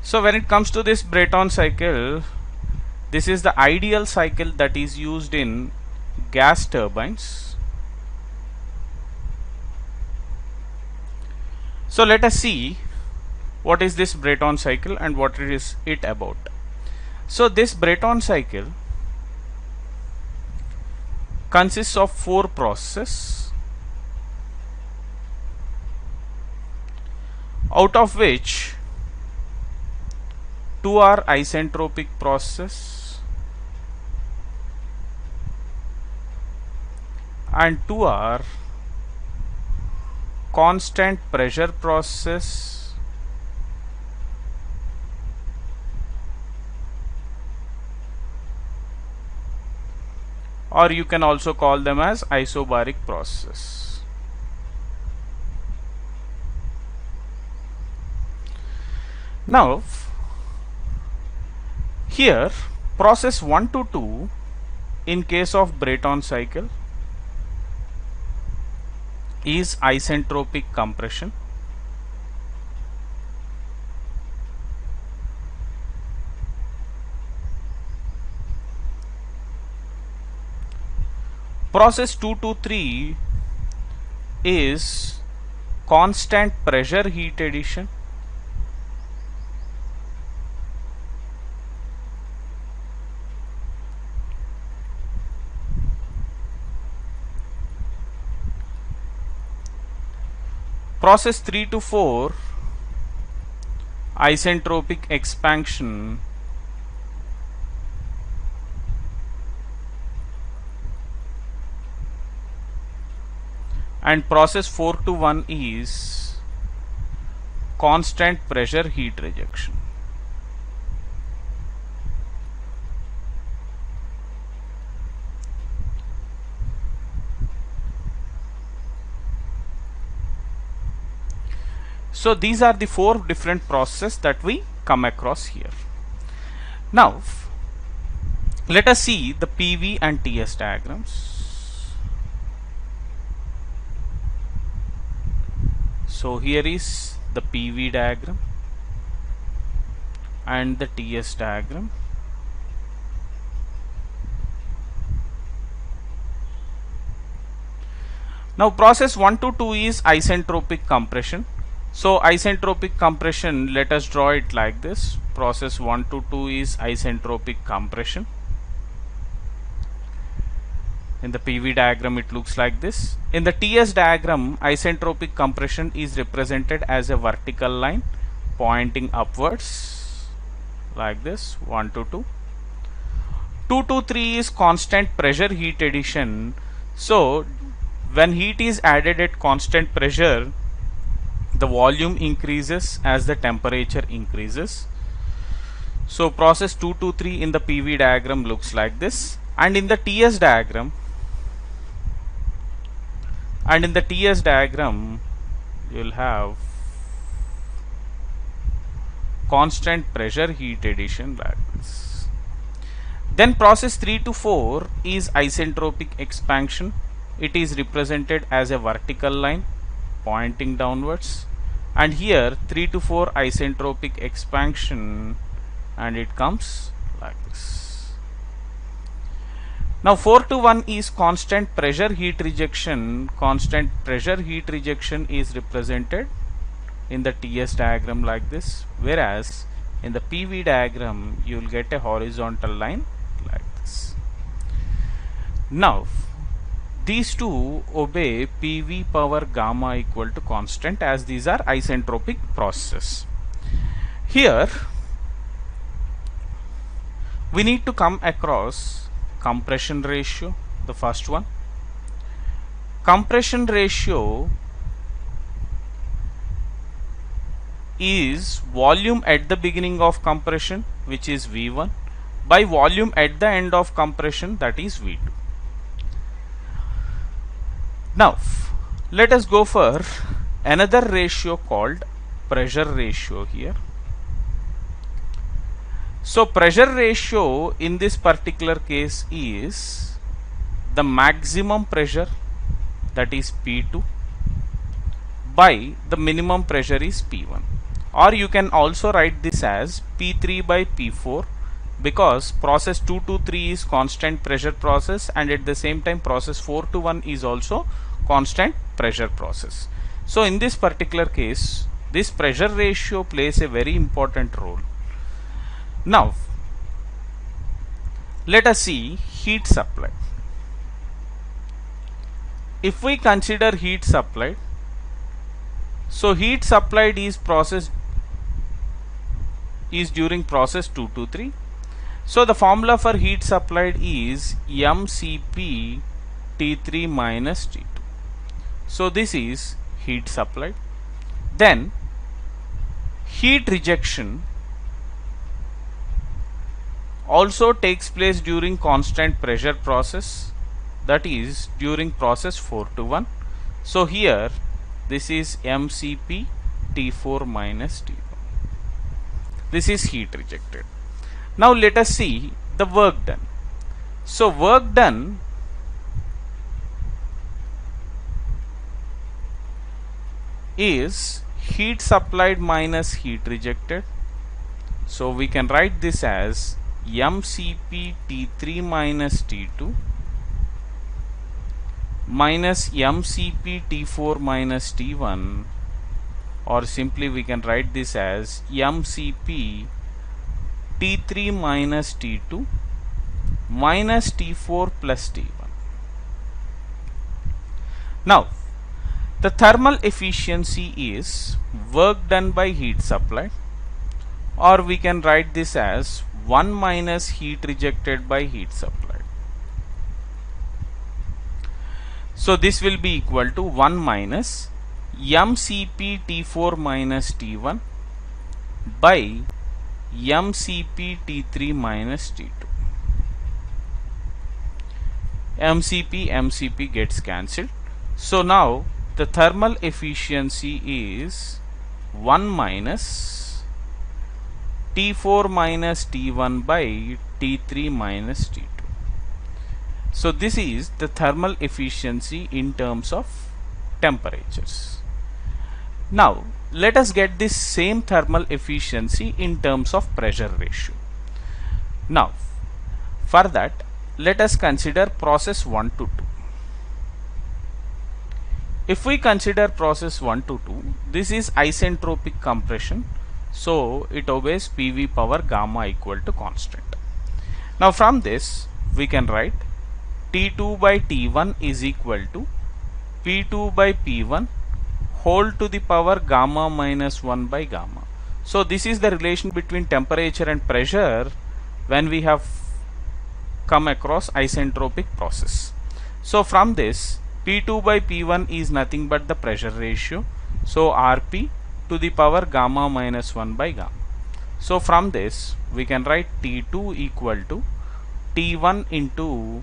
So when it comes to this Brayton cycle, this is the ideal cycle that is used in gas turbines. So let us see what is this Brayton cycle and what is it about. So this Brayton cycle consists of 4 processes, out of which 2 are isentropic process and 2 are constant pressure process or you can also call them as isobaric process. Now here process 1 to 2 in case of Brayton cycle is isentropic compression. Process 2 to 3 is constant pressure heat addition. Process 3 to 4 isentropic expansion and process 4 to 1 is constant pressure heat rejection. So these are the 4 different processes that we come across here. Now let us see the PV and TS diagrams. So here is the PV diagram and the TS diagram. Now process 1 to 2 is isentropic compression. So isentropic compression, let us draw it like this. Process 1 to 2 is isentropic compression. In the PV diagram it looks like this. In the TS diagram, isentropic compression is represented as a vertical line pointing upwards like this, 1 to 2. 2 to 3 is constant pressure heat addition. So when heat is added at constant pressure, the volume increases as the temperature increases. So process 2 to 3 in the PV diagram looks like this, and in the TS diagram you'll have constant pressure heat addition like this. Then process 3 to 4 is isentropic expansion. It is represented as a vertical line pointing downwards, and here 3 to 4 isentropic expansion and it comes like this. Now 4 to 1 is constant pressure heat rejection. Constant pressure heat rejection is represented in the TS diagram like this, whereas in the PV diagram you will get a horizontal line like this. Now these two obey PV power gamma equal to constant, as these are isentropic processes. Here we need to come across compression ratio, the first one. Compression ratio is volume at the beginning of compression, which is V1, by volume at the end of compression, that is V2. Now let us go for another ratio called pressure ratio here. So pressure ratio in this particular case is the maximum pressure, that is P2, by the minimum pressure is P1, or you can also write this as P3 by P4, because process 2 to 3 is constant pressure process, and at the same time process 4 to 1 is also constant pressure process. So in this particular case, this pressure ratio plays a very important role. Now let us see heat supply. If we consider heat supplied, so heat supplied is during process 2 to 3. So the formula for heat supplied is mCp T3 minus T2. So this is heat supplied. Then heat rejection also takes place during constant pressure process, that is during process 4 to 1. So here this is mCp T4 minus T1. This is heat rejected. Now let us see the work done. So work done is heat supplied minus heat rejected. So we can write this as mCp T3 minus T2 minus mCp T4 minus T1, or simply we can write this as mCp T3 minus T2 minus T4 plus T1. Now the thermal efficiency is work done by heat supplied, or we can write this as 1 minus heat rejected by heat supplied. So this will be equal to 1 minus mCp T4 minus T1 by mCp T3 minus T2. mCp gets cancelled. So now the thermal efficiency is 1 minus T4 minus T1 by T3 minus T2. So this is the thermal efficiency in terms of temperatures. Now let us get this same thermal efficiency in terms of pressure ratio. Now for that, let us consider process 1 to 2. If we consider process 1 to 2, this is isentropic compression, so it obeys PV power gamma equal to constant. Now from this we can write T2 by T1 is equal to P2 by P1 whole to the power gamma minus 1 by gamma. So this is the relation between temperature and pressure when we have come across isentropic process. So from this, P2 by P1 is nothing but the pressure ratio, so Rp to the power gamma minus 1 by gamma. So from this we can write T2 equal to T1 into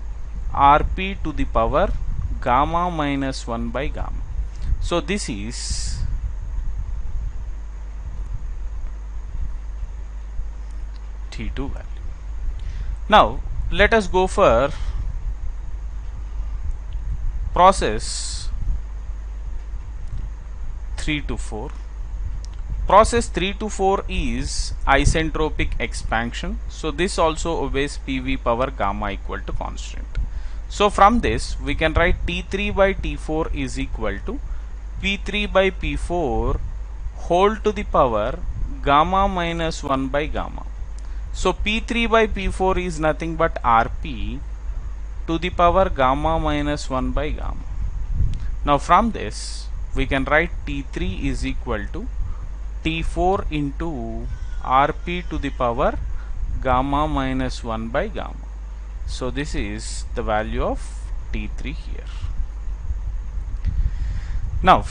Rp to the power gamma minus 1 by gamma. So this is T2 value. Now let us go for process 3 to 4. Process 3 to 4 is isentropic expansion, so this also obeys PV power gamma equal to constant. So from this we can write T3 by T4 is equal to P3 by P4 whole to the power gamma minus 1 by gamma. So P3 by P4 is nothing but Rp to the power gamma minus 1 by gamma. Now from this we can write T3 is equal to T4 into Rp to the power gamma minus 1 by gamma. So this is the value of T3 here. Now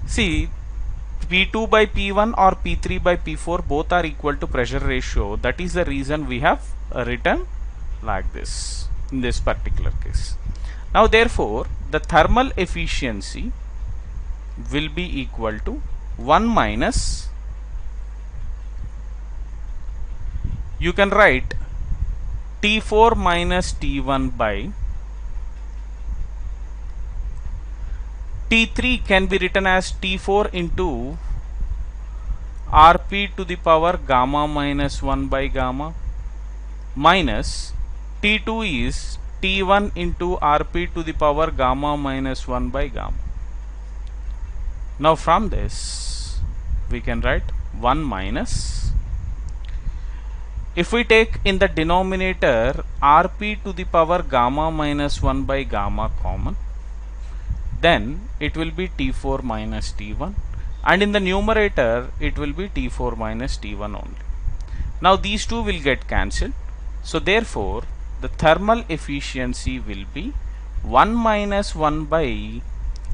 see, P2 by P1 or P3 by P4 both are equal to pressure ratio. That is the reason we have written like this in this particular case. Now therefore the thermal efficiency will be equal to 1 minus, you can write T4 minus T1 by T3 can be written as T4 into Rp to the power gamma minus 1 by gamma minus T2 is T1 into Rp to the power gamma minus 1 by gamma. Now from this we can write 1 minus, if we take in the denominator Rp to the power gamma minus 1 by gamma common, then it will be T4 minus T1, and in the numerator it will be T4 minus T1 only. Now these two will get cancelled, so therefore the thermal efficiency will be 1 minus 1 by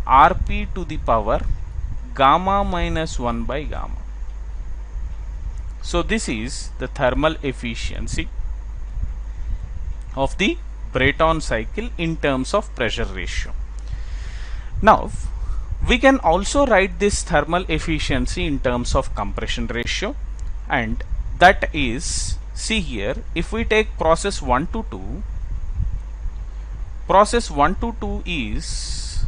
Rp to the power gamma minus 1 by gamma. So this is the thermal efficiency of the Brayton cycle in terms of pressure ratio. Now we can also write this thermal efficiency in terms of compression ratio, and that is, see here, if we take process 1 to 2, process 1 to 2 is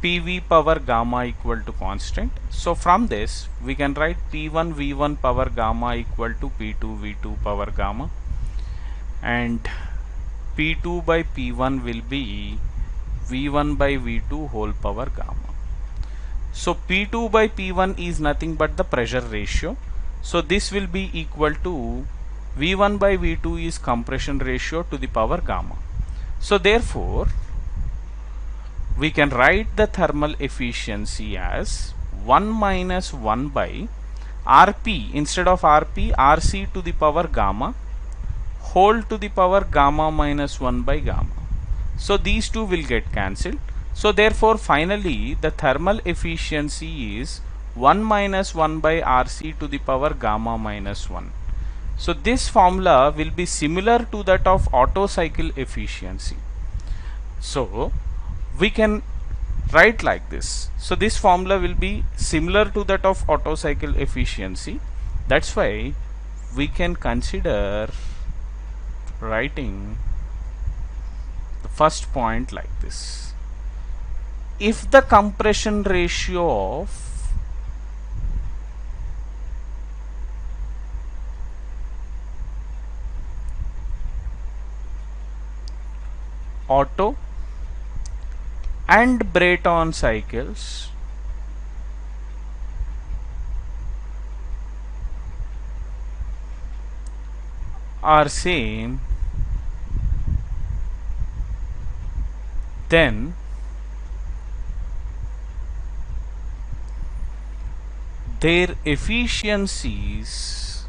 PV power gamma equal to constant. So from this we can write P1 V1 power gamma equal to P2 V2 power gamma, and P2 by P1 will be V1 by V2 whole power gamma. So P2 by P1 is nothing but the pressure ratio. So this will be equal to V1 by V2 is compression ratio to the power gamma. So therefore we can write the thermal efficiency as 1 minus 1 by Rp, instead of Rp, Rc to the power gamma whole to the power gamma minus 1 by gamma. So these two will get cancelled. So therefore finally the thermal efficiency is 1 minus 1 by Rc to the power gamma minus 1. So this formula will be similar to that of Otto cycle efficiency. So we can write like this. So this formula will be similar to that of Otto cycle efficiency. That's why we can consider writing the first point like this. If the compression ratio of Otto and Brayton cycles are same, then their efficiencies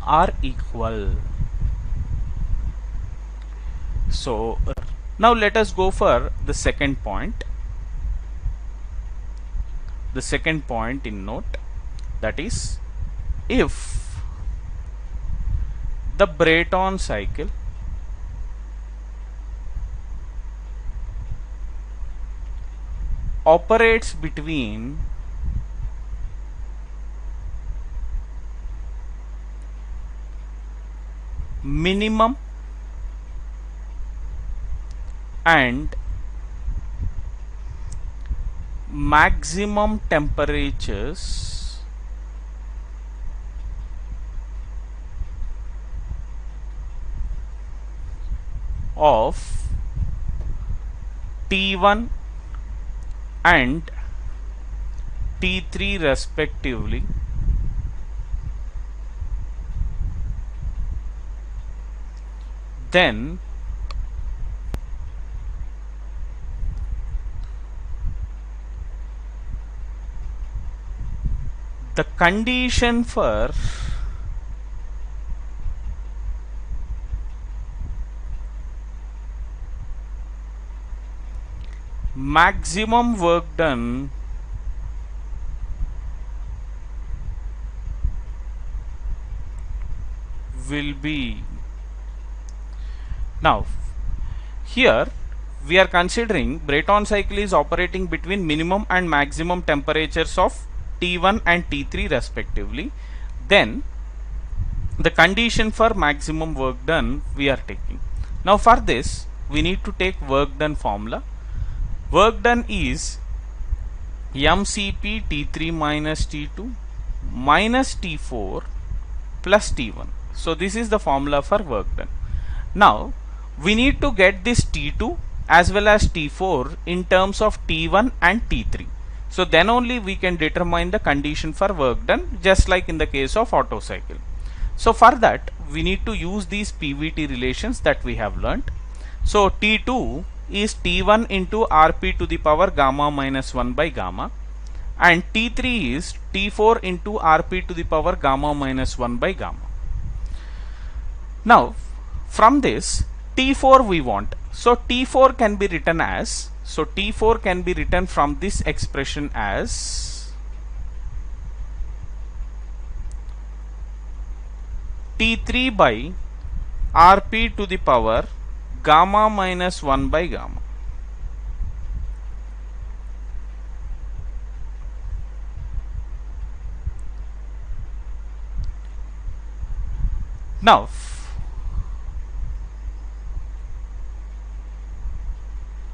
are equal. So now let us go for the second point. The second point in note, that is, if the Brayton cycle operates between minimum and maximum temperatures of T1 and T3 respectively, then the condition for maximum work done will be, now here we are considering Brayton cycle is operating between minimum and maximum temperatures of T1 and T3 respectively. Then the condition for maximum work done we are taking. Now for this we need to take work done formula. Work done is mCp T3 minus T2 minus T4 plus T1. So this is the formula for work done. Now we need to get this T2 as well as T4 in terms of T1 and T3. So then only we can determine the condition for work done, just like in the case of Otto cycle. So for that we need to use these PVT relations that we have learnt. So T2 is T1 into Rp to the power gamma minus 1 by gamma, and T3 is T4 into Rp to the power gamma minus 1 by gamma. Now from this T4 we want. So T4 can be written as, so T4 can be written from this expression as T3 by Rp to the power gamma minus 1 by gamma. Now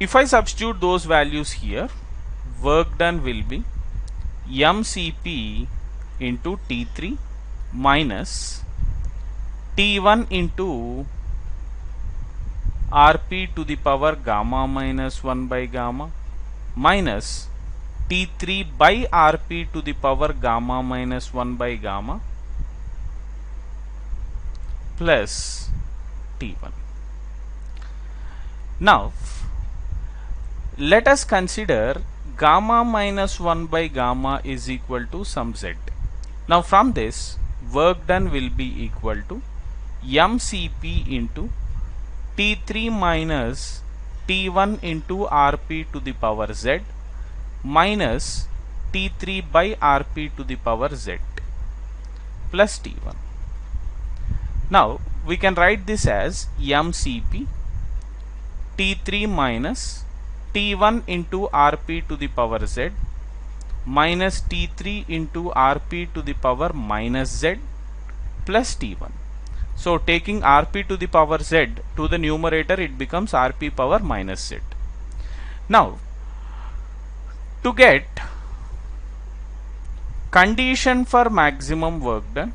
if I substitute those values here, work done will be mCp into T3 minus T1 into Rp to the power gamma minus 1 by gamma minus T3 by Rp to the power gamma minus 1 by gamma plus T1. Now let us consider gamma minus 1 by gamma is equal to some z. Now from this work done will be equal to mCp into T3 minus T1 into Rp to the power z minus T3 by Rp to the power z plus T1. Now we can write this as mCp T3 minus T1 into Rp to the power z minus T3 into Rp to the power minus z plus T1. So taking Rp to the power z to the numerator, it becomes Rp power minus z. Now to get condition for maximum work done,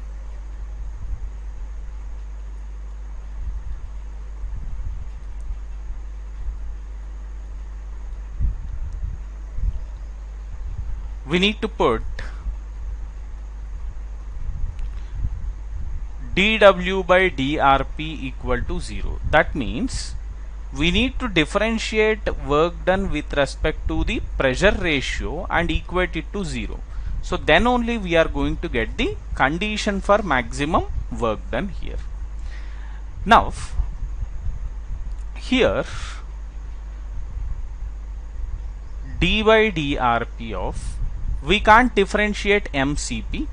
we need to put dW by dRp equal to 0. That means we need to differentiate work done with respect to the pressure ratio and equate it to 0. So then only we are going to get the condition for maximum work done here. Now here d by dRp of, we can't differentiate mCp,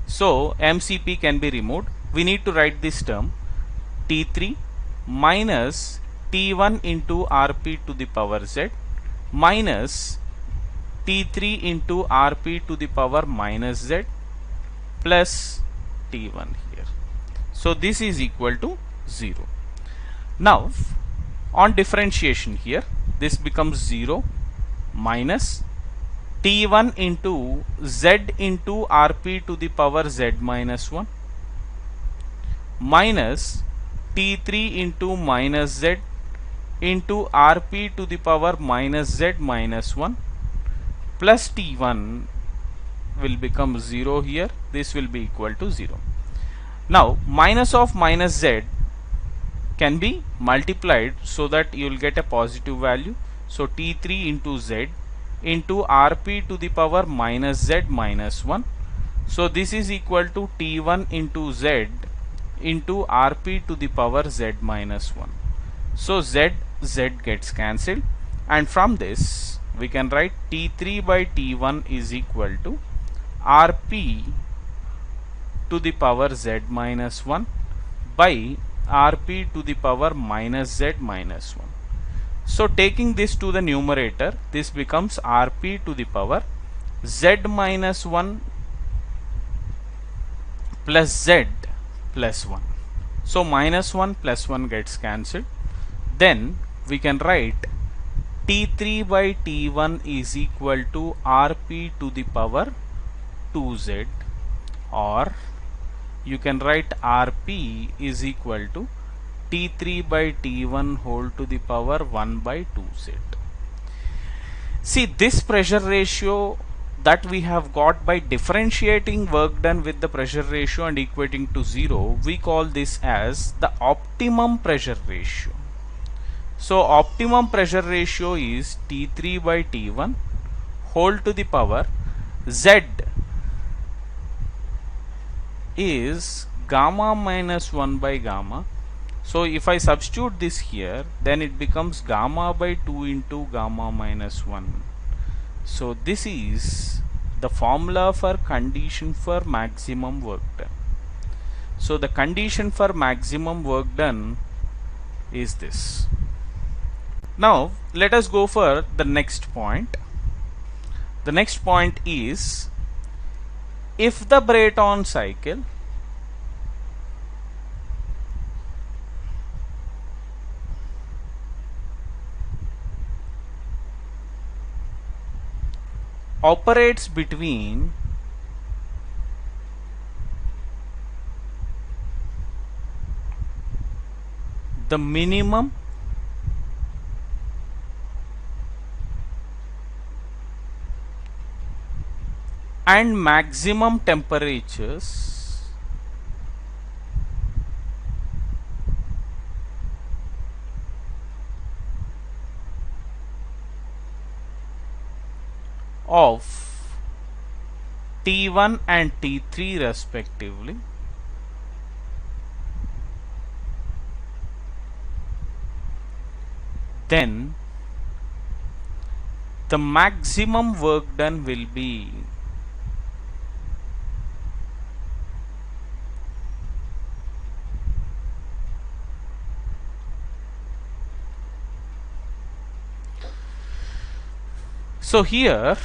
so mCp can be removed. We need to write this term T3 minus T1 into Rp to the power z minus T3 into Rp to the power minus z plus T1 here. So this is equal to 0. Now on differentiation here, this becomes 0 minus T1 into z into Rp to the power z minus 1 minus T3 into minus z into Rp to the power minus z minus 1 plus T1 will become 0 here. This will be equal to 0. Now minus of minus z can be multiplied so that you will get a positive value. So T3 into z into Rp to the power minus z minus 1. So this is equal to T1 into z into Rp to the power z minus 1. So z gets cancelled, and from this we can write T3 by T1 is equal to Rp to the power z minus 1 by Rp to the power minus z minus 1. So taking this to the numerator, this becomes Rp to the power z minus 1 plus z plus 1. So minus 1 plus 1 gets cancelled. Then we can write T3 by T1 is equal to Rp to the power 2z, or you can write Rp is equal to T3 by T1 whole to the power 1 by 2z. See, this pressure ratio that we have got by differentiating work done with the pressure ratio and equating to 0, we call this as the optimum pressure ratio. So optimum pressure ratio is T3 by T1 whole to the power Z is gamma minus 1 by gamma. So if I substitute this here, then it becomes gamma by 2 into gamma minus 1. So this is the formula for condition for maximum work done. So the condition for maximum work done is this. Now let us go for the next point. The next point is, if the Brayton cycle operates between the minimum and maximum temperatures of T1 and T3 respectively, then the maximum work done will be so here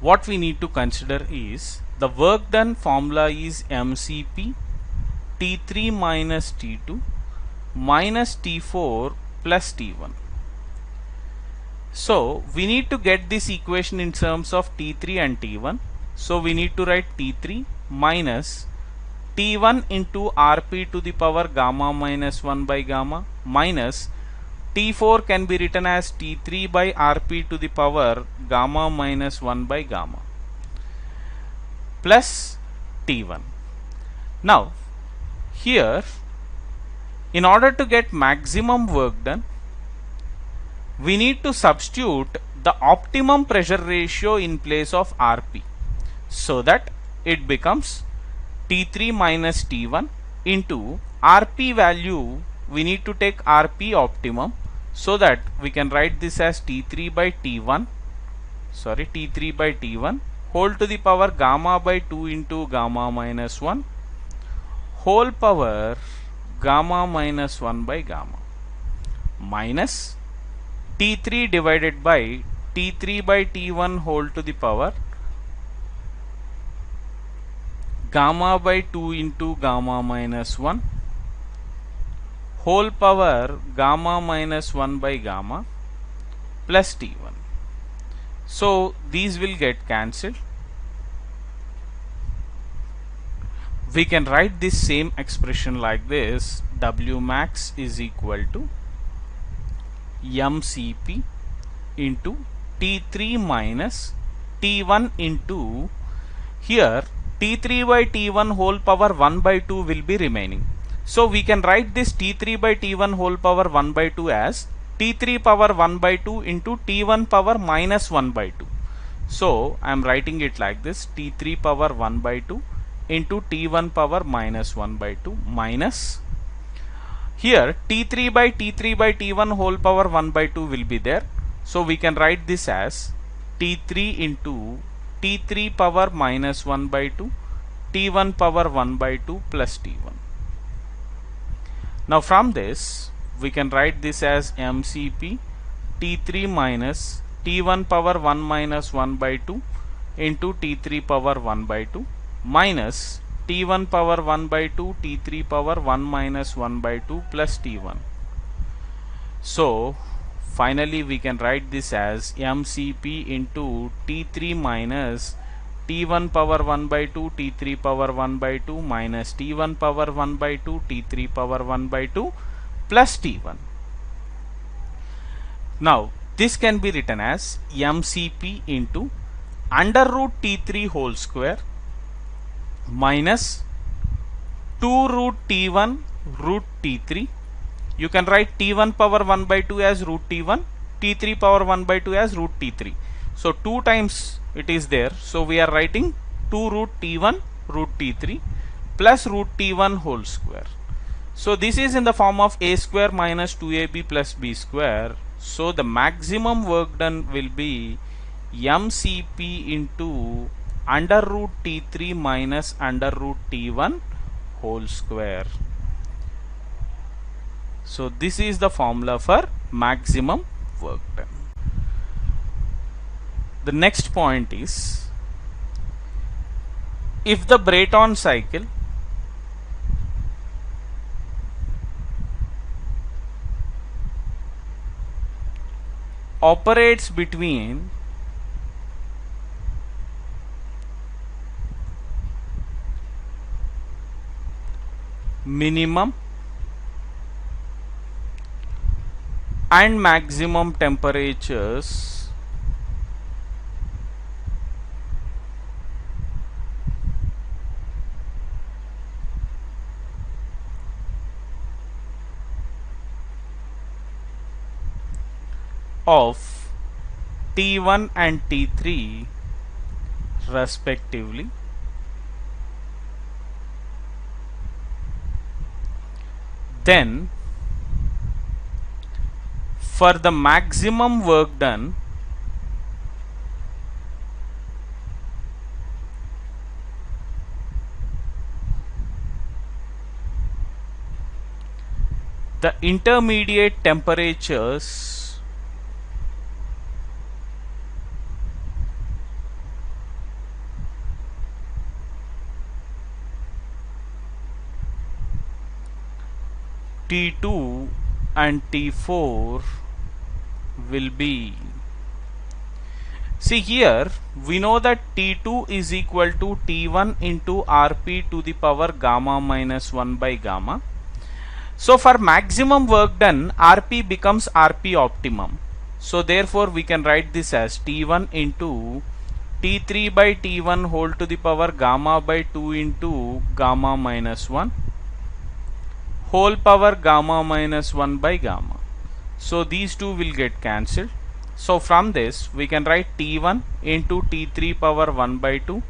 what we need to consider is the work done formula is MCP T3 minus T2 minus T4 plus T1. So we need to get this equation in terms of T3 and T1. So we need to write T3 minus T1 into Rp to the power gamma minus 1 by gamma minus T4 can be written as T3 by Rp to the power gamma minus 1 by gamma plus T1. Now here, in order to get maximum work done, we need to substitute the optimum pressure ratio in place of Rp, so that it becomes T3 minus T1 into Rp value. We need to take Rp optimum, so that we can write this as T3 by T1 whole to the power gamma by 2 into gamma minus 1 whole power gamma minus 1 by gamma minus T3 divided by T3 by T1 whole to the power gamma by 2 into gamma minus 1 whole power gamma minus 1 by gamma plus T1. So these will get cancelled. We can write this same expression like this: W max is equal to MCP into T3 minus T1 into, here T3 by T1 whole power 1 by 2 will be remaining. So we can write this T3 by T1 whole power 1 by 2 as T3 power 1 by 2 into T1 power minus 1 by 2. So I am writing it like this: T3 power 1 by 2 into T1 power minus 1 by 2 minus, here T3 by T1 whole power 1 by 2 will be there. So we can write this as T3 into T3 power minus 1 by 2 T1 power 1 by 2 plus T1. Now from this we can write this as MCP T3 minus T1 power 1 minus 1 by 2 into T3 power 1 by 2 minus T1 power 1 by 2 T3 power 1 minus 1 by 2 plus T1. So finally we can write this as mCp into T3 minus T1 power 1 by 2 T3 power 1 by 2 minus T1 power 1 by 2 T3 power 1 by 2 plus T1. Now this can be written as mCp into under root T3 whole square minus 2 root T1 root T3. You can write T1 power 1 by 2 as root T1, T3 power 1 by 2 as root T3. So 2 times it is there. So we are writing 2 root T1 root T3 plus root T1 whole square. So this is in the form of a square minus 2ab plus b square. So the maximum work done will be mCp into under root T3 minus under root T1 whole square. So this is the formula for maximum work done. The next point is, if the Brayton cycle operates between minimum and maximum temperatures of T1 and T3 respectively, then for the maximum work done, the intermediate temperatures T2 and T4 will be, see here we know that T2 is equal to T1 into Rp to the power gamma minus 1 by gamma. So for maximum work done, Rp becomes Rp optimum. So therefore we can write this as T1 into T3 by T1 whole to the power gamma by 2 into gamma minus 1 whole power gamma minus 1 by gamma. So these two will get cancelled. So from this we can write T1 into T3 power 1 by 2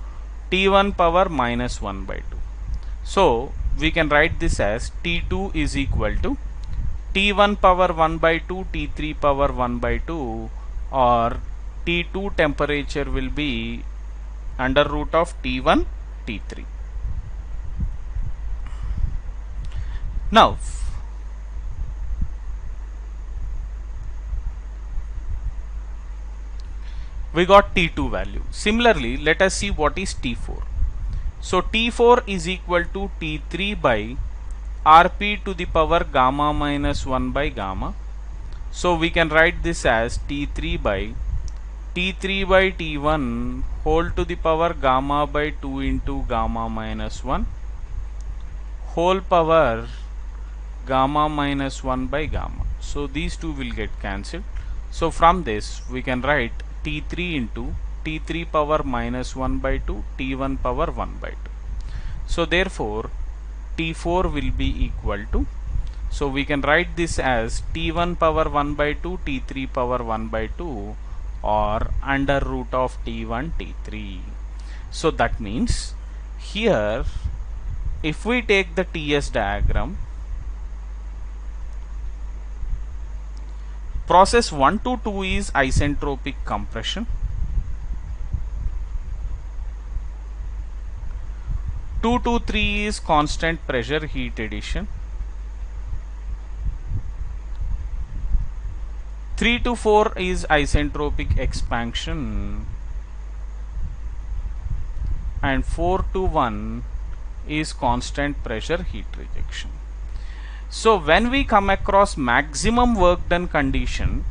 T1 power minus 1 by 2. So we can write this as T2 is equal to T1 power 1 by 2 T3 power 1 by 2, or T2 temperature will be under root of T1 T3. Now we got T2 value. Similarly, let us see what is T4. So T4 is equal to T3 by Rp to the power gamma minus 1 by gamma. So we can write this as T3 by T1 whole to the power gamma by 2 into gamma minus 1 whole power gamma minus 1 by gamma. So these two will get cancelled. So from this we can write T3 into T3 power minus 1 by 2 T1 power 1 by 2. So therefore T4 will be equal to, so we can write this as T1 power 1 by 2 T3 power 1 by 2, or under root of T1 T3. So that means here if we take the TS diagram, process 1 to 2 is isentropic compression, 2 to 3 is constant pressure heat addition, 3 to 4 is isentropic expansion, and 4 to 1 is constant pressure heat rejection. So when we come across maximum work done condition,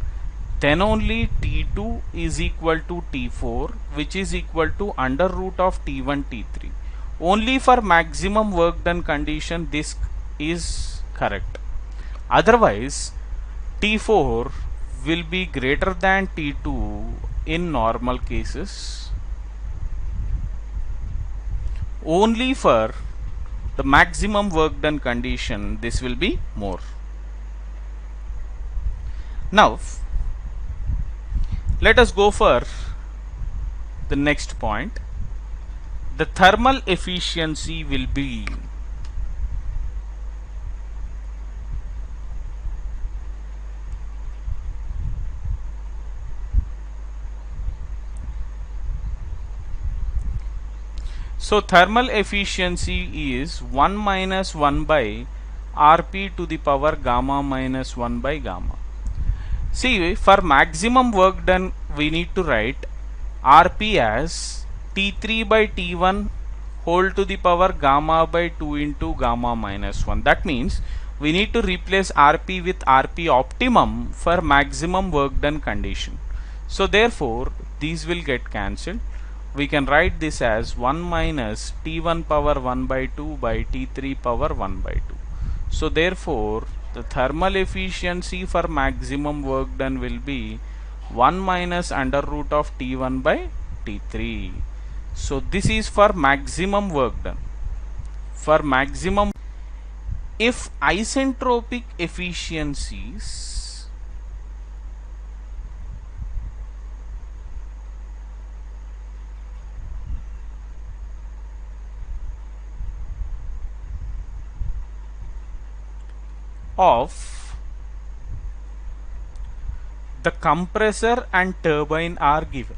then only T2 is equal to T4, which is equal to under root of T1 T3. Only for maximum work done condition this is correct. Otherwise T4 will be greater than T2 in normal cases. Only for the maximum work done condition this will be more. Now let us go for the next point. The thermal efficiency will be thermal efficiency is 1 minus 1 by Rp to the power gamma minus 1 by gamma. See, for maximum work done we need to write Rp as T3 by T1 whole to the power gamma by 2 into gamma minus 1. That means we need to replace Rp with Rp optimum for maximum work done condition. So therefore these will get cancelled. We can write this as 1 minus T1 power 1 by 2 by T3 power 1 by 2. So therefore the thermal efficiency for maximum work done will be 1 minus under root of T1 by T3. So this is for maximum work done. For maximum, if isentropic efficiencies of the compressor and turbine are given,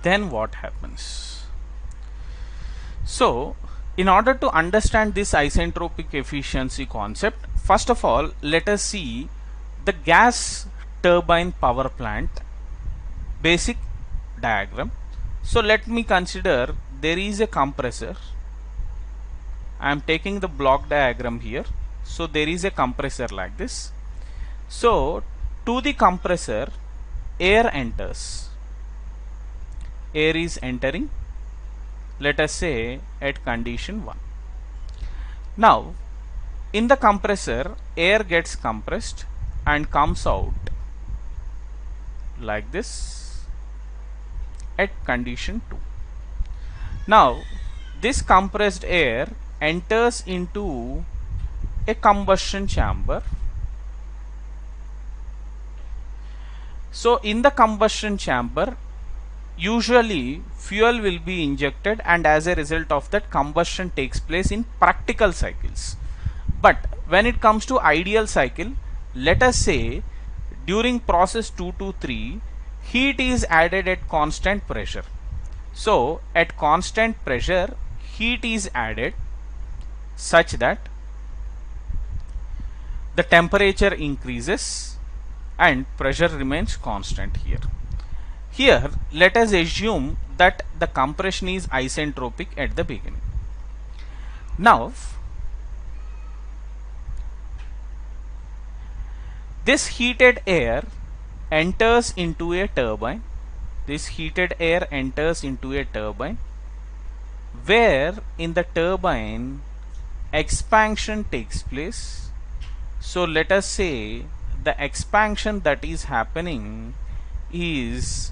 then what happens? So in order to understand this isentropic efficiency concept, first of all let us see the gas turbine power plant basic diagram. So let me consider there is a compressor. I am taking the block diagram here. So there is a compressor like this. So to the compressor air enters. Air is entering, let us say at condition 1. Now in the compressor air gets compressed and comes out like this at condition 2. Now this compressed air enters into a combustion chamber. So in the combustion chamber usually fuel will be injected, and as a result of that combustion takes place in practical cycles. But when it comes to ideal cycle, let us say during process 2 to 3 heat is added at constant pressure. So at constant pressure heat is added such that the temperature increases and pressure remains constant here. Here let us assume that the compression is isentropic at the beginning. Now this heated air enters into a turbine. This heated air enters into a turbine where in the turbine expansion takes place. So let us say the expansion that is happening is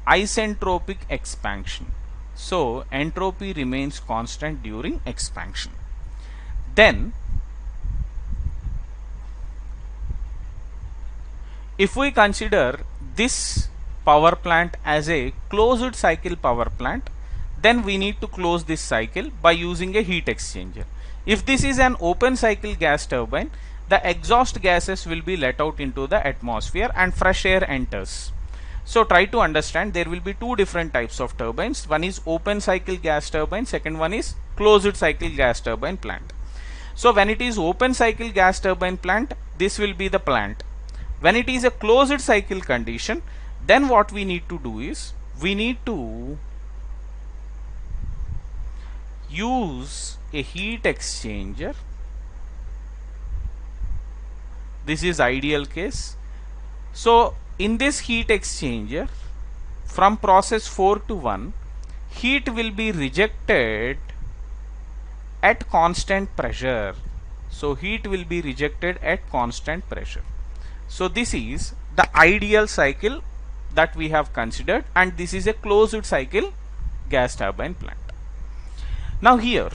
isentropic expansion. So entropy remains constant during expansion. Then if we consider this power plant as a closed cycle power plant, then we need to close this cycle by using a heat exchanger. If this is an open cycle gas turbine, the exhaust gases will be let out into the atmosphere and fresh air enters. So try to understand, there will be two different types of turbines. One is open cycle gas turbine, second one is closed cycle gas turbine plant. So when it is open cycle gas turbine plant, this will be the plant. When it is a closed cycle condition, then what we need to do is we need to use a heat exchanger. This is ideal case. So in this heat exchanger, from process 4 to 1, heat will be rejected at constant pressure. So heat will be rejected at constant pressure. So this is the ideal cycle that we have considered, and this is a closed cycle gas turbine plant. Now here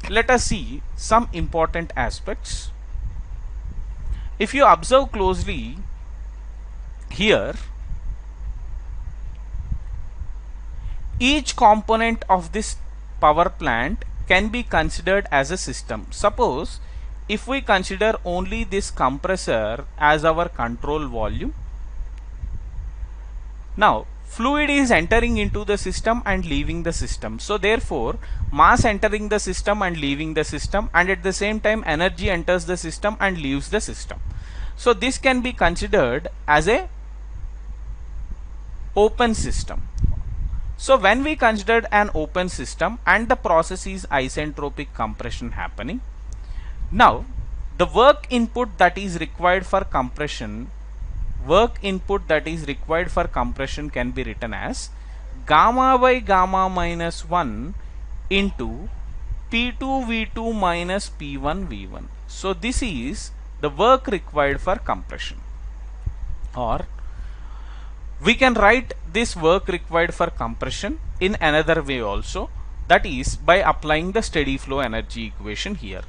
let us see some important aspects. If you observe closely here, each component of this power plant can be considered as a system. Suppose if we consider only this compressor as our control volume, now fluid is entering into the system and leaving the system. So therefore mass entering the system and leaving the system, and at the same time energy enters the system and leaves the system. So this can be considered as a open system. So when we considered an open system and the process is isentropic compression happening, now the work input that is required for compression, can be written as gamma by gamma minus 1 into P2 V2 minus P1 V1. So this is the work required for compression. Or we can write this work required for compression in another way also, that is by applying the steady flow energy equation here.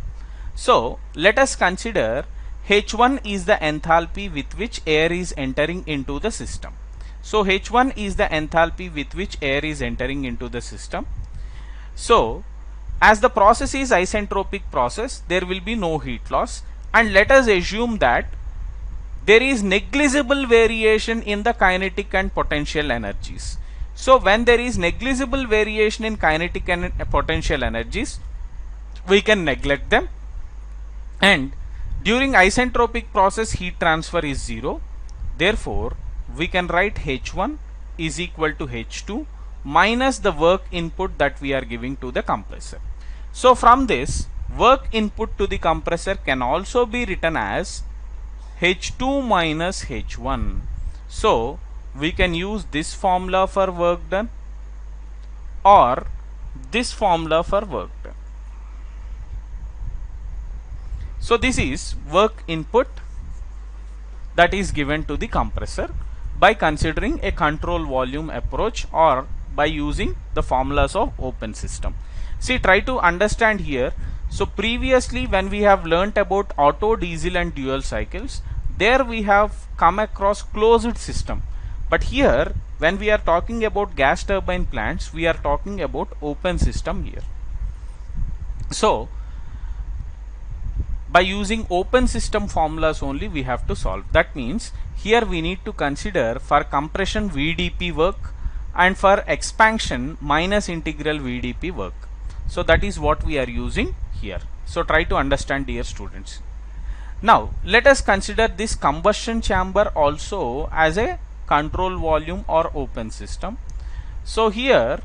So let us consider H1 is the enthalpy with which air is entering into the system. So H1 is the enthalpy with which air is entering into the system. So as the process is isentropic process, there will be no heat loss, and let us assume that there is negligible variation in the kinetic and potential energies. So when there is negligible variation in kinetic and potential energies, we can neglect them, and during isentropic process heat transfer is 0. Therefore we can write H1 is equal to H2 minus the work input that we are giving to the compressor. So from this, work input to the compressor can also be written as H2 minus H1. So we can use this formula for work done or this formula for work done. So this is work input that is given to the compressor by considering a control volume approach or by using the formulas of open system. See, try to understand here. So previously when we have learnt about auto, diesel and dual cycles, there we have come across closed system. But here when we are talking about gas turbine plants, we are talking about open system here. So by using open system formulas only we have to solve. That means here we need to consider for compression VDP work and for expansion minus integral VDP work. So that is what we are using here. So try to understand, dear students. Now let us consider this combustion chamber also as a control volume or open system. So here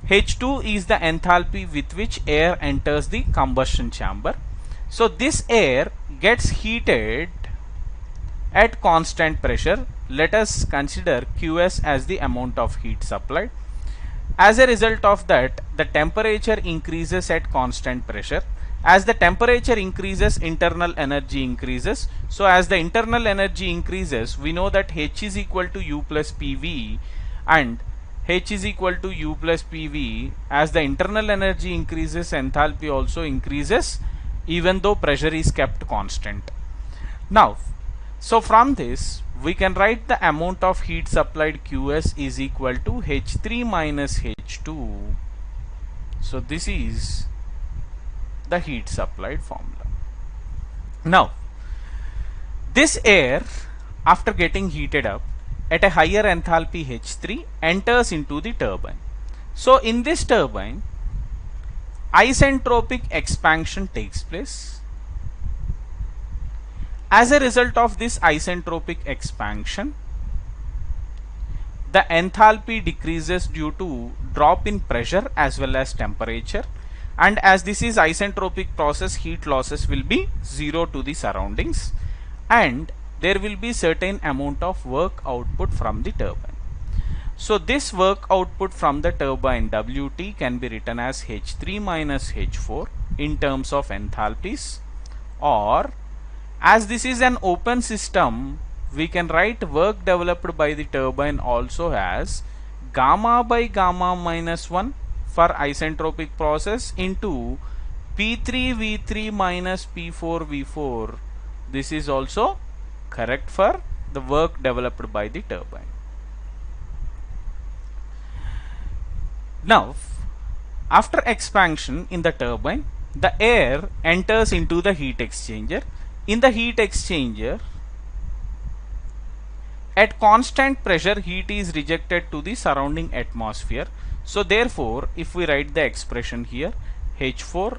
H2 is the enthalpy with which air enters the combustion chamber. So this air gets heated at constant pressure. Let us consider QS as the amount of heat supplied. As a result of that, the temperature increases at constant pressure. As the temperature increases, internal energy increases. So as the internal energy increases, we know that H is equal to U plus PV, and H is equal to U plus PV. As the internal energy increases, enthalpy also increases, even though pressure is kept constant. Now, so from this we can write the amount of heat supplied QS is equal to H3 minus H2. So this is the heat supplied formula. Now this air, after getting heated up at a higher enthalpy H3, enters into the turbine. So in this turbine, isentropic expansion takes place, As a result of this isentropic expansion, the enthalpy decreases due to drop in pressure as well as temperature, and as this is isentropic process, heat losses will be zero to the surroundings, and there will be certain amount of work output from the turbine. So this work output from the turbine Wt can be written as H3 minus H4 in terms of enthalpies, or as this is an open system, we can write work developed by the turbine also as gamma by gamma minus 1 for isentropic process into P3 V3 minus P4 V4. This is also correct for the work developed by the turbine. Now, after expansion in the turbine, the air enters into the heat exchanger. In the heat exchanger, at constant pressure, heat is rejected to the surrounding atmosphere. So therefore, if we write the expression here, H4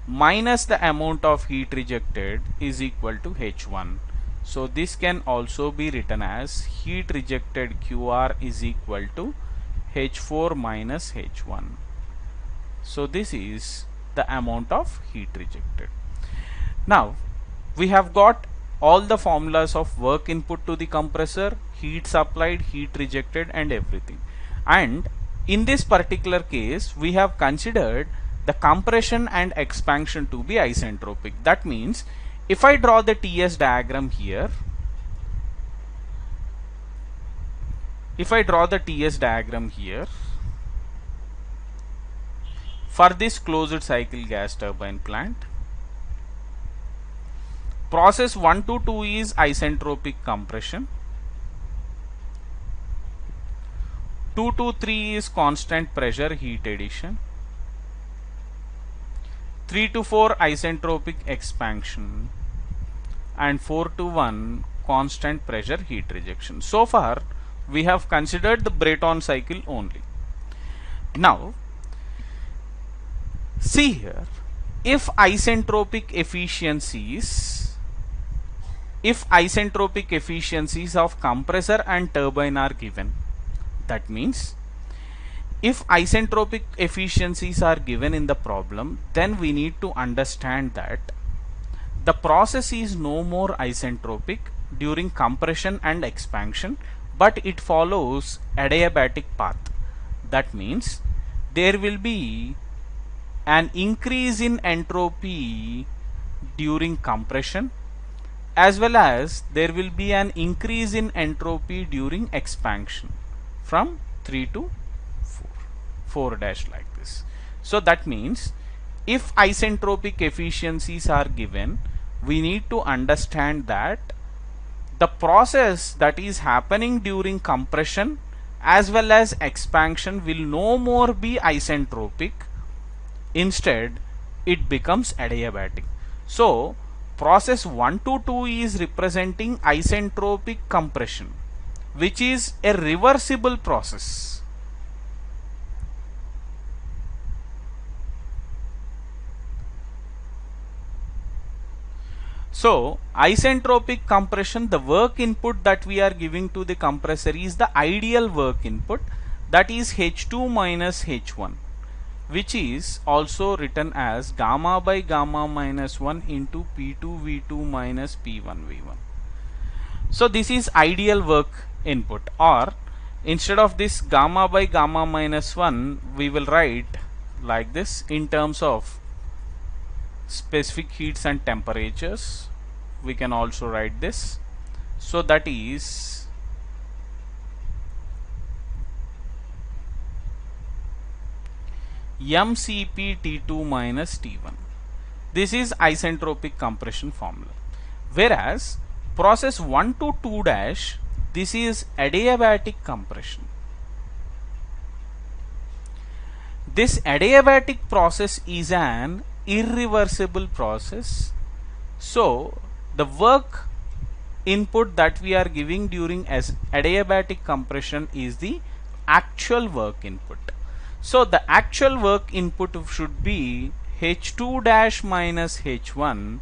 minus the amount of heat rejected is equal to H1. So this can also be written as heat rejected QR is equal to H4 minus H1. So this is the amount of heat rejected. Now we have got all the formulas of work input to the compressor, heat supplied, heat rejected, and everything. And in this particular case, we have considered the compression and expansion to be isentropic. That means if I draw the TS diagram here, for this closed cycle gas turbine plant, process 1 to 2 is isentropic compression, 2 to 3 is constant pressure heat addition, 3 to 4 isentropic expansion, and 4 to 1 constant pressure heat rejection. So far we have considered the Brayton cycle only. Now see here, if isentropic efficiencies of compressor and turbine are given, that means if isentropic efficiencies are given in the problem, then we need to understand that the process is no more isentropic during compression and expansion, but it follows adiabatic path. That means there will be an increase in entropy during compression, as well as there will be an increase in entropy during expansion from 3 to 4 dash like this. So that means if isentropic efficiencies are given, we need to understand that the process that is happening during compression as well as expansion will no more be isentropic. Instead, it becomes adiabatic. So process 1 to 2 is representing isentropic compression, which is a reversible process. So isentropic compression, the work input that we are giving to the compressor is the ideal work input, that is H2 minus H1, which is also written as gamma by gamma minus 1 into P2 V2 minus P1 V1. So this is ideal work input, or instead of this gamma by gamma minus 1, we will write like this in terms of specific heats and temperatures. We can also write this. So that is mCp T2 minus T1. This is isentropic compression formula. Whereas process 1 to 2 dash, this is adiabatic compression. This adiabatic process is an irreversible process. So the work input that we are giving during as adiabatic compression is the actual work input. So the actual work input should be H2 dash minus H1,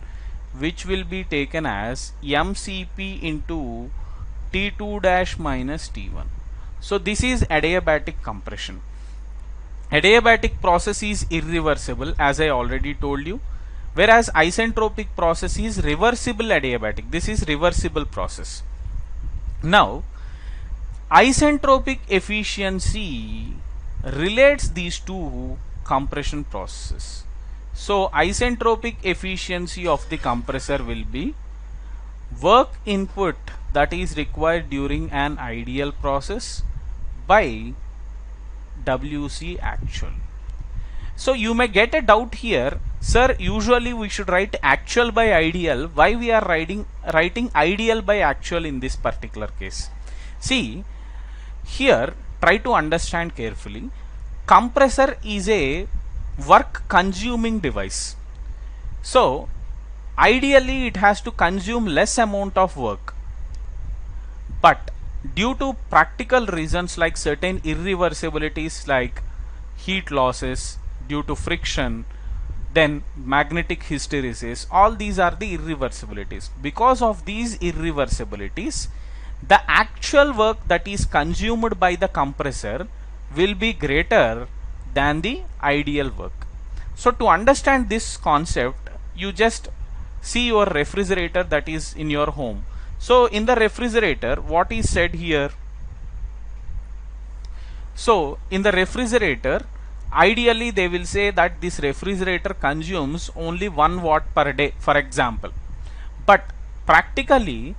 which will be taken as mCp into T2 dash minus T1. So this is adiabatic compression. Adiabatic process is irreversible, as I already told you, whereas isentropic process is reversible adiabatic. This is reversible process. Now, isentropic efficiency relates these two compression processes. So isentropic efficiency of the compressor will be work input that is required during an ideal process by WC actual. So you may get a doubt here, sir, usually we should write actual by ideal. Why we are writing ideal by actual in this particular case? See, here try to understand carefully. Compressor is a work consuming device. So ideally it has to consume less amount of work. But due to practical reasons like certain irreversibilities like heat losses due to friction, then magnetic hysteresis, all these are the irreversibilities. Because of these irreversibilities, the actual work that is consumed by the compressor will be greater than the ideal work. So to understand this concept, you just see your refrigerator that is in your home. So in the refrigerator, what is said here? So in the refrigerator, ideally they will say that this refrigerator consumes only 1 watt per day, for example. But practically,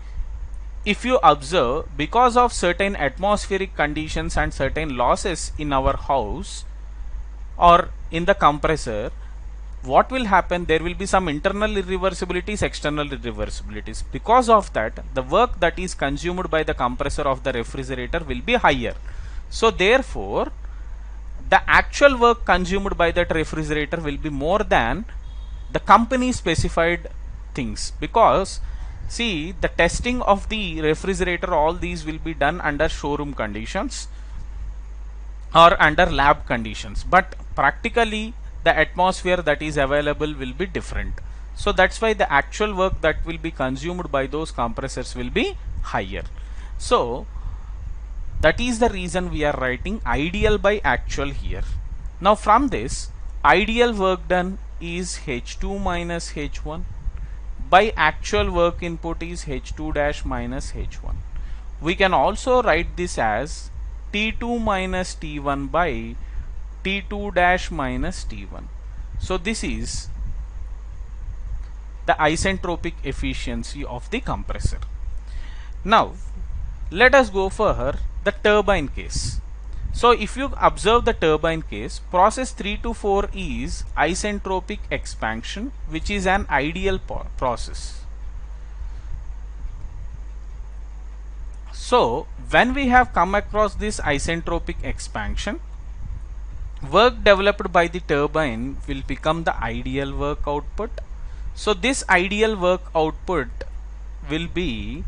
if you observe, because of certain atmospheric conditions and certain losses in our house or in the compressor, what will happen? There will be some internal irreversibilities, external irreversibilities. Because of that, the work that is consumed by the compressor of the refrigerator will be higher. So therefore, the actual work consumed by that refrigerator will be more than the company specified things, because see, the testing of the refrigerator, all these will be done under showroom conditions or under lab conditions, but practically the atmosphere that is available will be different. So that's why the actual work that will be consumed by those compressors will be higher. So that is the reason we are writing ideal by actual here. Now from this, ideal work done is H2 minus H1 by actual work input is H2 dash minus H1. We can also write this as T2 minus T1 by T2 dash minus T1. So this is the isentropic efficiency of the compressor. Now let us go for the turbine case. So if you observe the turbine case, process 3 to 4 is isentropic expansion, which is an ideal process. So when we have come across this isentropic expansion, work developed by the turbine will become the ideal work output. So this ideal work output will be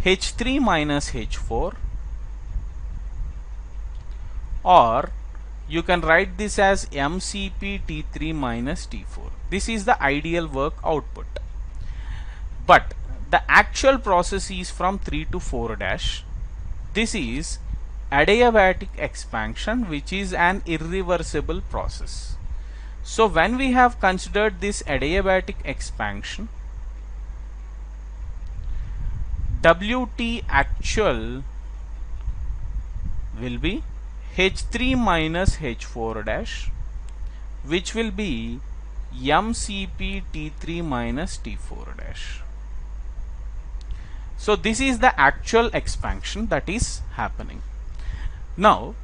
H3 minus H4, or you can write this as mCp T3 minus T4. This is the ideal work output. But the actual process is from 3 to 4 dash. This is adiabatic expansion, which is an irreversible process. So when we have considered this adiabatic expansion, WT actual will be H3 minus H4 dash, which will be mCp T3 minus T4 dash. So this is the actual expansion that is happening. Now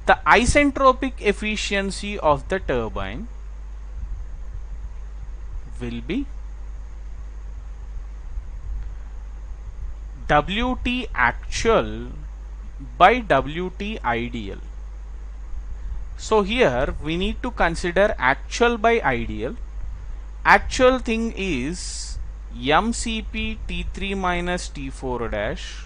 the isentropic efficiency of the turbine will be WT actual by WT ideal. So here we need to consider actual by ideal. Actual thing is mCp T3 minus T4 dash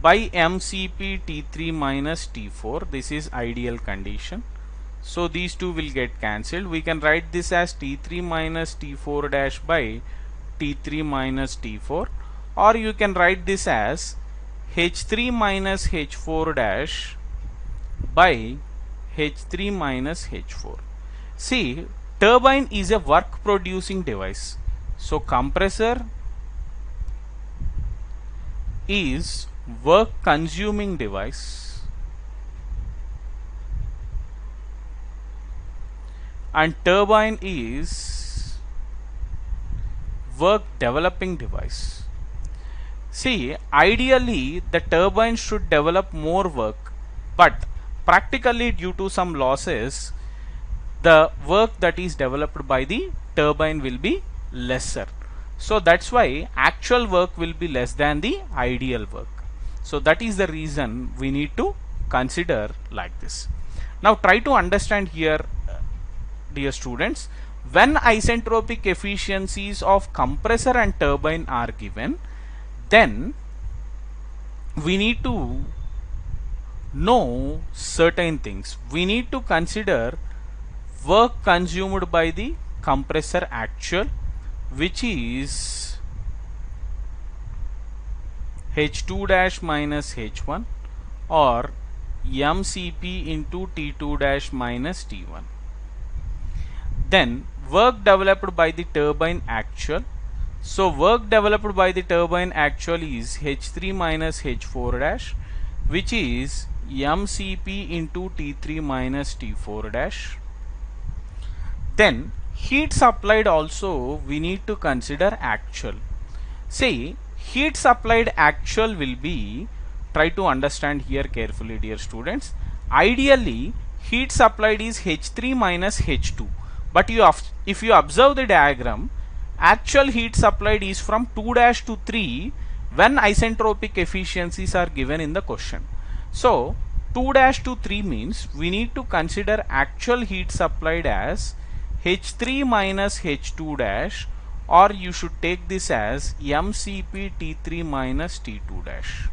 by mCp T3 minus T4. This is ideal condition. So these two will get cancelled. We can write this as T3 minus T4 dash by T3 minus T4, or you can write this as H3 minus H4 dash by H3 minus H4. See, turbine is a work producing device. So compressor is work consuming device and turbine is work developing device. See, ideally the turbine should develop more work, but practically due to some losses, the work that is developed by the turbine will be lesser. So that's why actual work will be less than the ideal work. So that is the reason we need to consider like this. Now try to understand here, dear students, when isentropic efficiencies of compressor and turbine are given, then we need to know certain things. We need to consider work consumed by the compressor actual, which is H2 dash minus H1 or MCP into T2 dash minus T1. Then work developed by the turbine actual. So work developed by the turbine actual is H3 minus H4 dash, which is MCP into T3 minus T4 dash. Then heat supplied also we need to consider actual. See, heat supplied actual will be, try to understand here carefully, dear students. Ideally heat supplied is H3 minus H2, but if you observe the diagram, actual heat supplied is from 2 dash to 3 when isentropic efficiencies are given in the question. So 2 dash to 3 means we need to consider actual heat supplied as H3 minus H2 dash, or you should take this as MCP T3 minus T2 dash.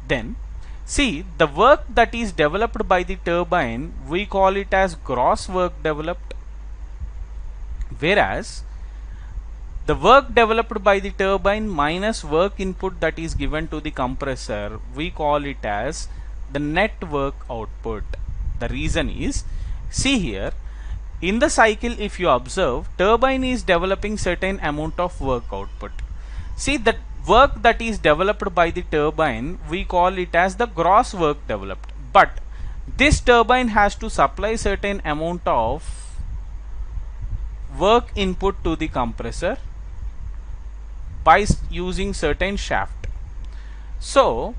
Then see, the work that is developed by the turbine, we call it as gross work developed, whereas the work developed by the turbine minus work input that is given to the compressor, we call it as the net work output. The reason is, see here, in the cycle if you observe, turbine is developing certain amount of work output. See, the work that is developed by the turbine, we call it as the gross work developed, but this turbine has to supply certain amount of work input to the compressor by using certain shaft. So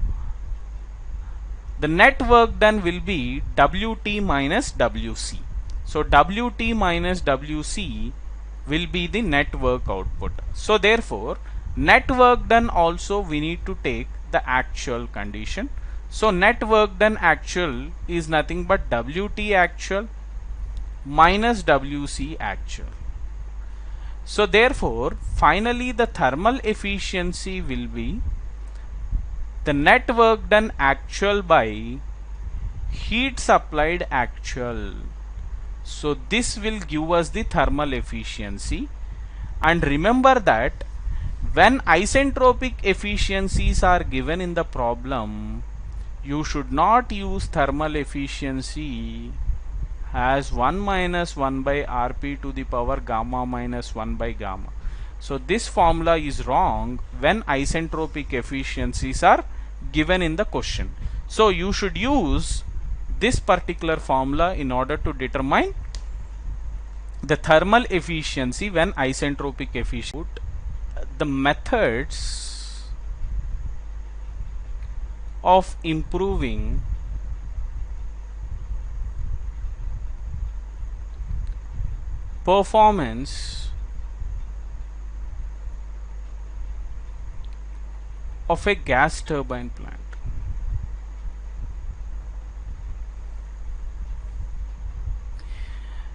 the net work done will be WT minus WC. So WT minus WC will be the net work output. So therefore net work done also we need to take the actual condition. So net work done actual is nothing but WT actual minus WC actual. So therefore finally the thermal efficiency will be the net work done actual by heat supplied actual. So this will give us the thermal efficiency. And remember that when isentropic efficiencies are given in the problem, you should not use thermal efficiency as 1 minus 1 by Rp to the power gamma minus 1 by gamma. So this formula is wrong when isentropic efficiencies are given in the question. So you should use this particular formula in order to determine the thermal efficiency when isentropic efficiency. The methods of improving performance of a gas turbine plant.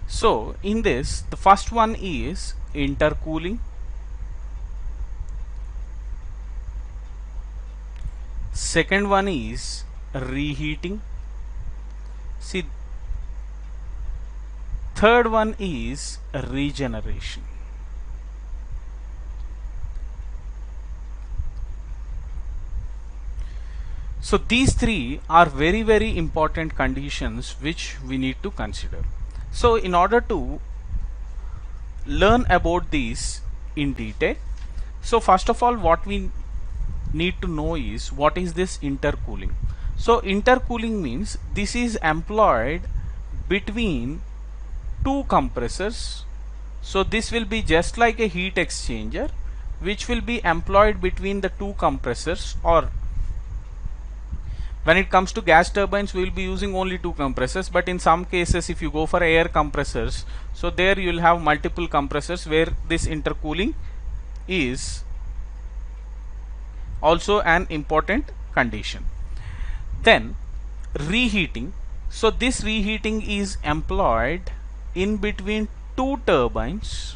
So in this, the first one is intercooling, second one is reheating. See, Third one is regeneration. So these three are very important conditions which we need to consider. So in order to learn about these in detail, so first of all what we need to know is what is this intercooling. So intercooling means this is employed between two compressors. So this will be just like a heat exchanger which will be employed between the two compressors, or when it comes to gas turbines we will be using only two compressors, but in some cases if you go for air compressors, so there you will have multiple compressors where this intercooling is also an important condition. Then reheating. So this reheating is employed in between two turbines.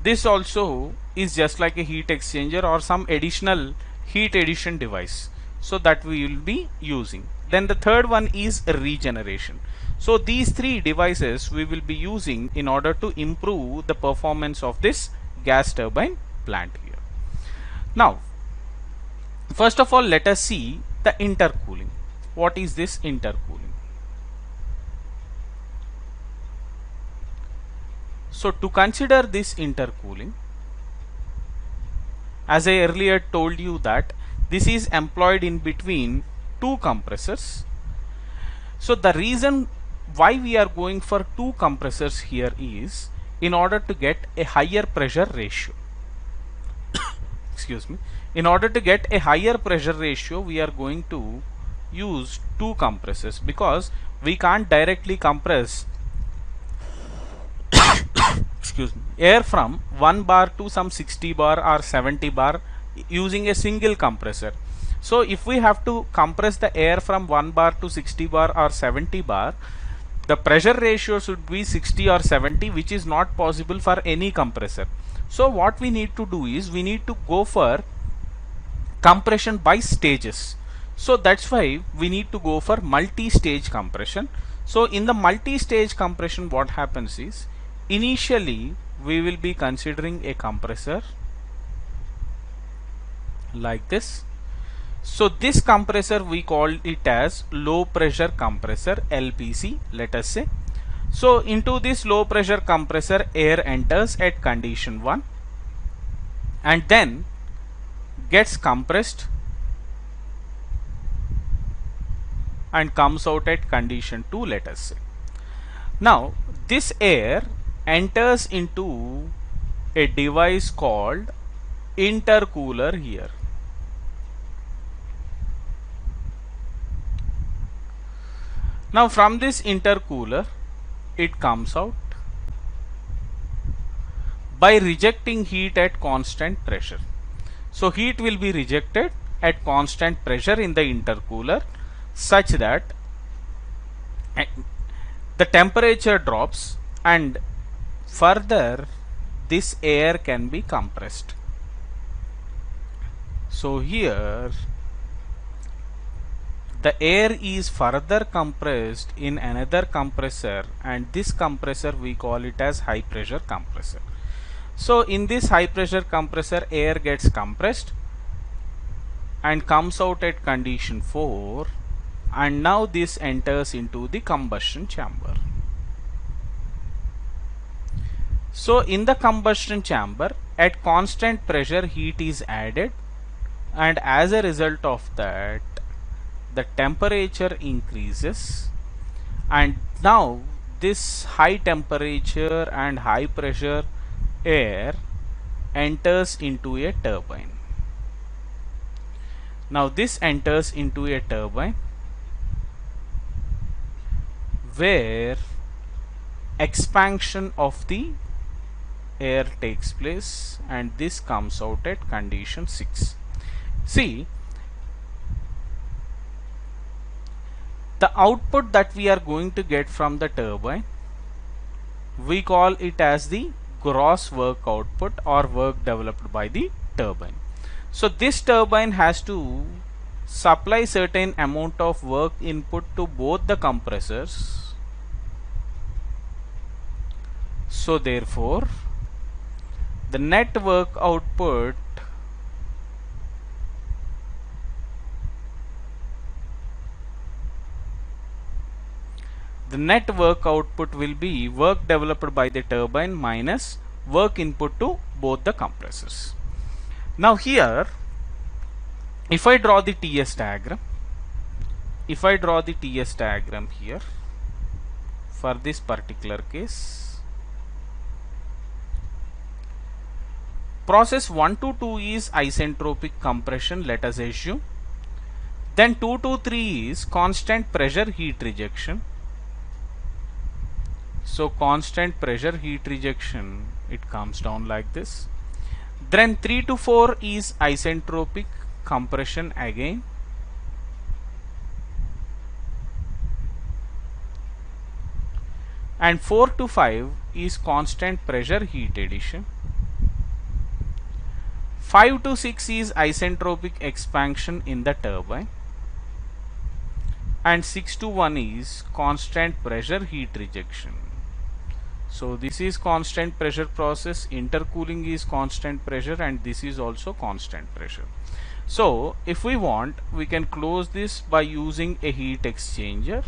This also is just like a heat exchanger or some additional heat addition device, so that we will be using. Then the third one is regeneration. So these three devices we will be using in order to improve the performance of this gas turbine plant here. Now first of all let us see the intercooling. What is this intercooling? So to consider this intercooling, as I earlier told you that this is employed in between two compressors. So the reason why we are going for two compressors here is in order to get a higher pressure ratio. Excuse me. In order to get a higher pressure ratio we are going to use two compressors, because we can't directly compress excuse me, air from 1 bar to some 60 bar or 70 bar using a single compressor. So if we have to compress the air from 1 bar to 60 bar or 70 bar, the pressure ratio should be 60 or 70, which is not possible for any compressor. So what we need to do is we need to go for compression by stages. So that's why we need to go for multi-stage compression. So in the multi-stage compression what happens is, initially we will be considering a compressor like this. So this compressor we call it as low pressure compressor, LPC, let us say. So into this low pressure compressor air enters at condition 1 and then gets compressed and comes out at condition 2, let us say. Now this air enters into a device called intercooler here. Now from this intercooler it comes out by rejecting heat at constant pressure. So heat will be rejected at constant pressure in the intercooler such that the temperature drops and further this air can be compressed. So here the air is further compressed in another compressor, and this compressor we call it as high pressure compressor. So in this high pressure compressor air gets compressed and comes out at condition 4, and now this enters into the combustion chamber. So in the combustion chamber at constant pressure heat is added, and as a result of that the temperature increases, and now this high temperature and high pressure air enters into a turbine. Now this enters into a turbine where expansion of the air takes place, and this comes out at condition 6. See, the output that we are going to get from the turbine, we call it as the gross work output or work developed by the turbine. So this turbine has to supply certain amount of work input to both the compressors. So therefore the net work output will be work developed by the turbine minus work input to both the compressors. Now here, if I draw the TS diagram, here for this particular case, process 1 to 2 is isentropic compression, let us assume. Then 2 to 3 is constant pressure heat rejection. So constant pressure heat rejection, it comes down like this. Then 3 to 4 is isentropic compression again. And 4 to 5 is constant pressure heat addition. 5 to 6 is isentropic expansion in the turbine. And 6 to 1 is constant pressure heat rejection. So this is constant pressure process, intercooling is constant pressure, and this is also constant pressure. So if we want, we can close this by using a heat exchanger,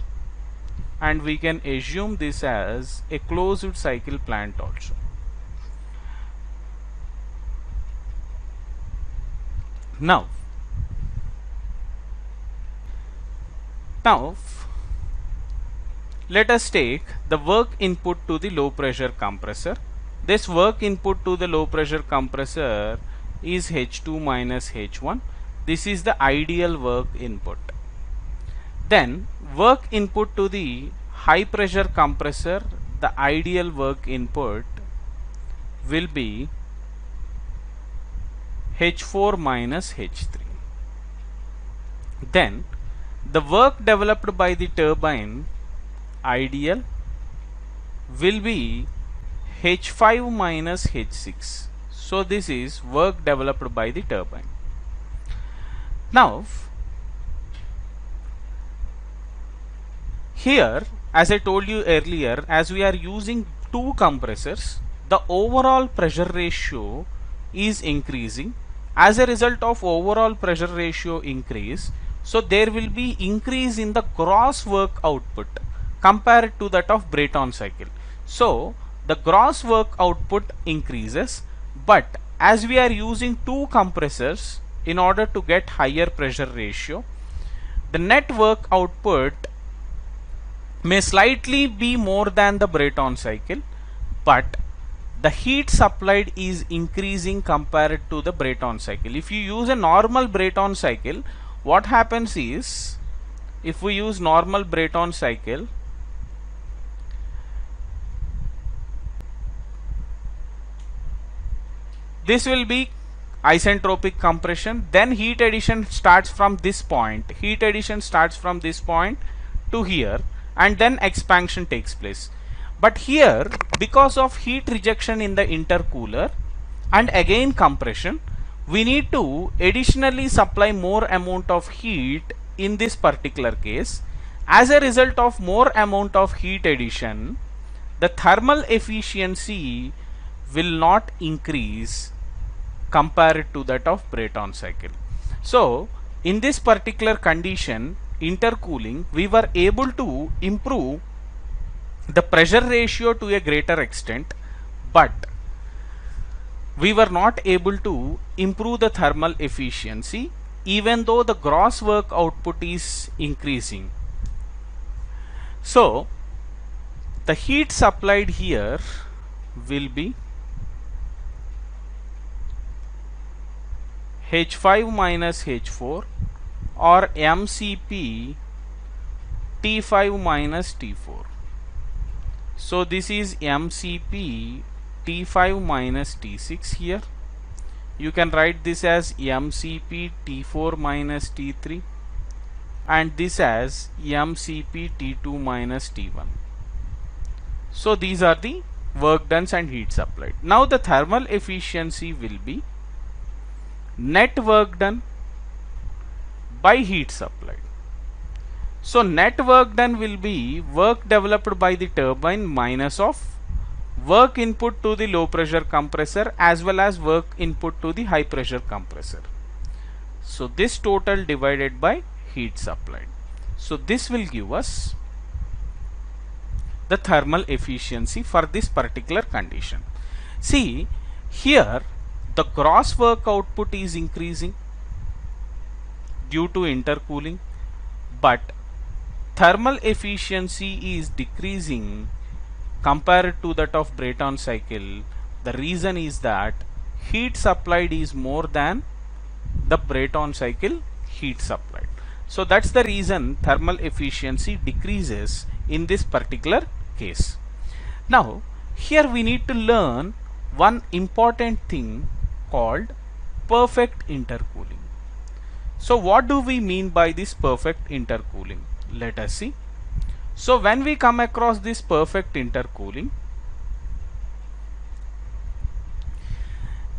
and we can assume this as a closed cycle plant also. Now let us take the work input to the low pressure compressor. This work input to the low pressure compressor is H2 minus H1. This is the ideal work input. Then work input to the high pressure compressor, the ideal work input will be H4 minus H3. Then the work developed by the turbine ideal will be H5 minus H6. So this is work developed by the turbine. Now here, as I told you earlier, as we are using two compressors, the overall pressure ratio is increasing. As a result of overall pressure ratio increase, so there will be increase in the gross work output compared to that of Brayton cycle. So the gross work output increases, but as we are using two compressors in order to get higher pressure ratio, the net work output may slightly be more than the Brayton cycle, but the heat supplied is increasing compared to the Brayton cycle. If you use a normal Brayton cycle, what happens is, if we use normal Brayton cycle, this will be isentropic compression, then heat addition starts from this point, to here, and then expansion takes place. But here, because of heat rejection in the intercooler and again compression, we need to additionally supply more amount of heat in this particular case. As a result of more amount of heat addition, the thermal efficiency will not increase compared to that of Brayton cycle. So in this particular condition, intercooling, we were able to improve the pressure ratio to a greater extent, but we were not able to improve the thermal efficiency even though the gross work output is increasing. So the heat supplied here will be H5 minus H4 or MCP T5 minus T4. So this is MCP T5 minus T6 here. You can write this as MCP T4 minus T3 and this as MCP T2 minus T1. So these are the work done and heat supplied. Now the thermal efficiency will be net work done by heat supplied. So net work done will be work developed by the turbine minus of work input to the low pressure compressor as well as work input to the high pressure compressor. So this total divided by heat supplied. So this will give us the thermal efficiency for this particular condition. See here the gross work output is increasing due to intercooling, but thermal efficiency is decreasing compared to that of Brayton cycle. The reason is that heat supplied is more than the Brayton cycle heat supplied. So that's the reason thermal efficiency decreases in this particular case. Now here we need to learn one important thing called perfect intercooling. So what do we mean by this perfect intercooling? Let us see. So when we come across this perfect intercooling,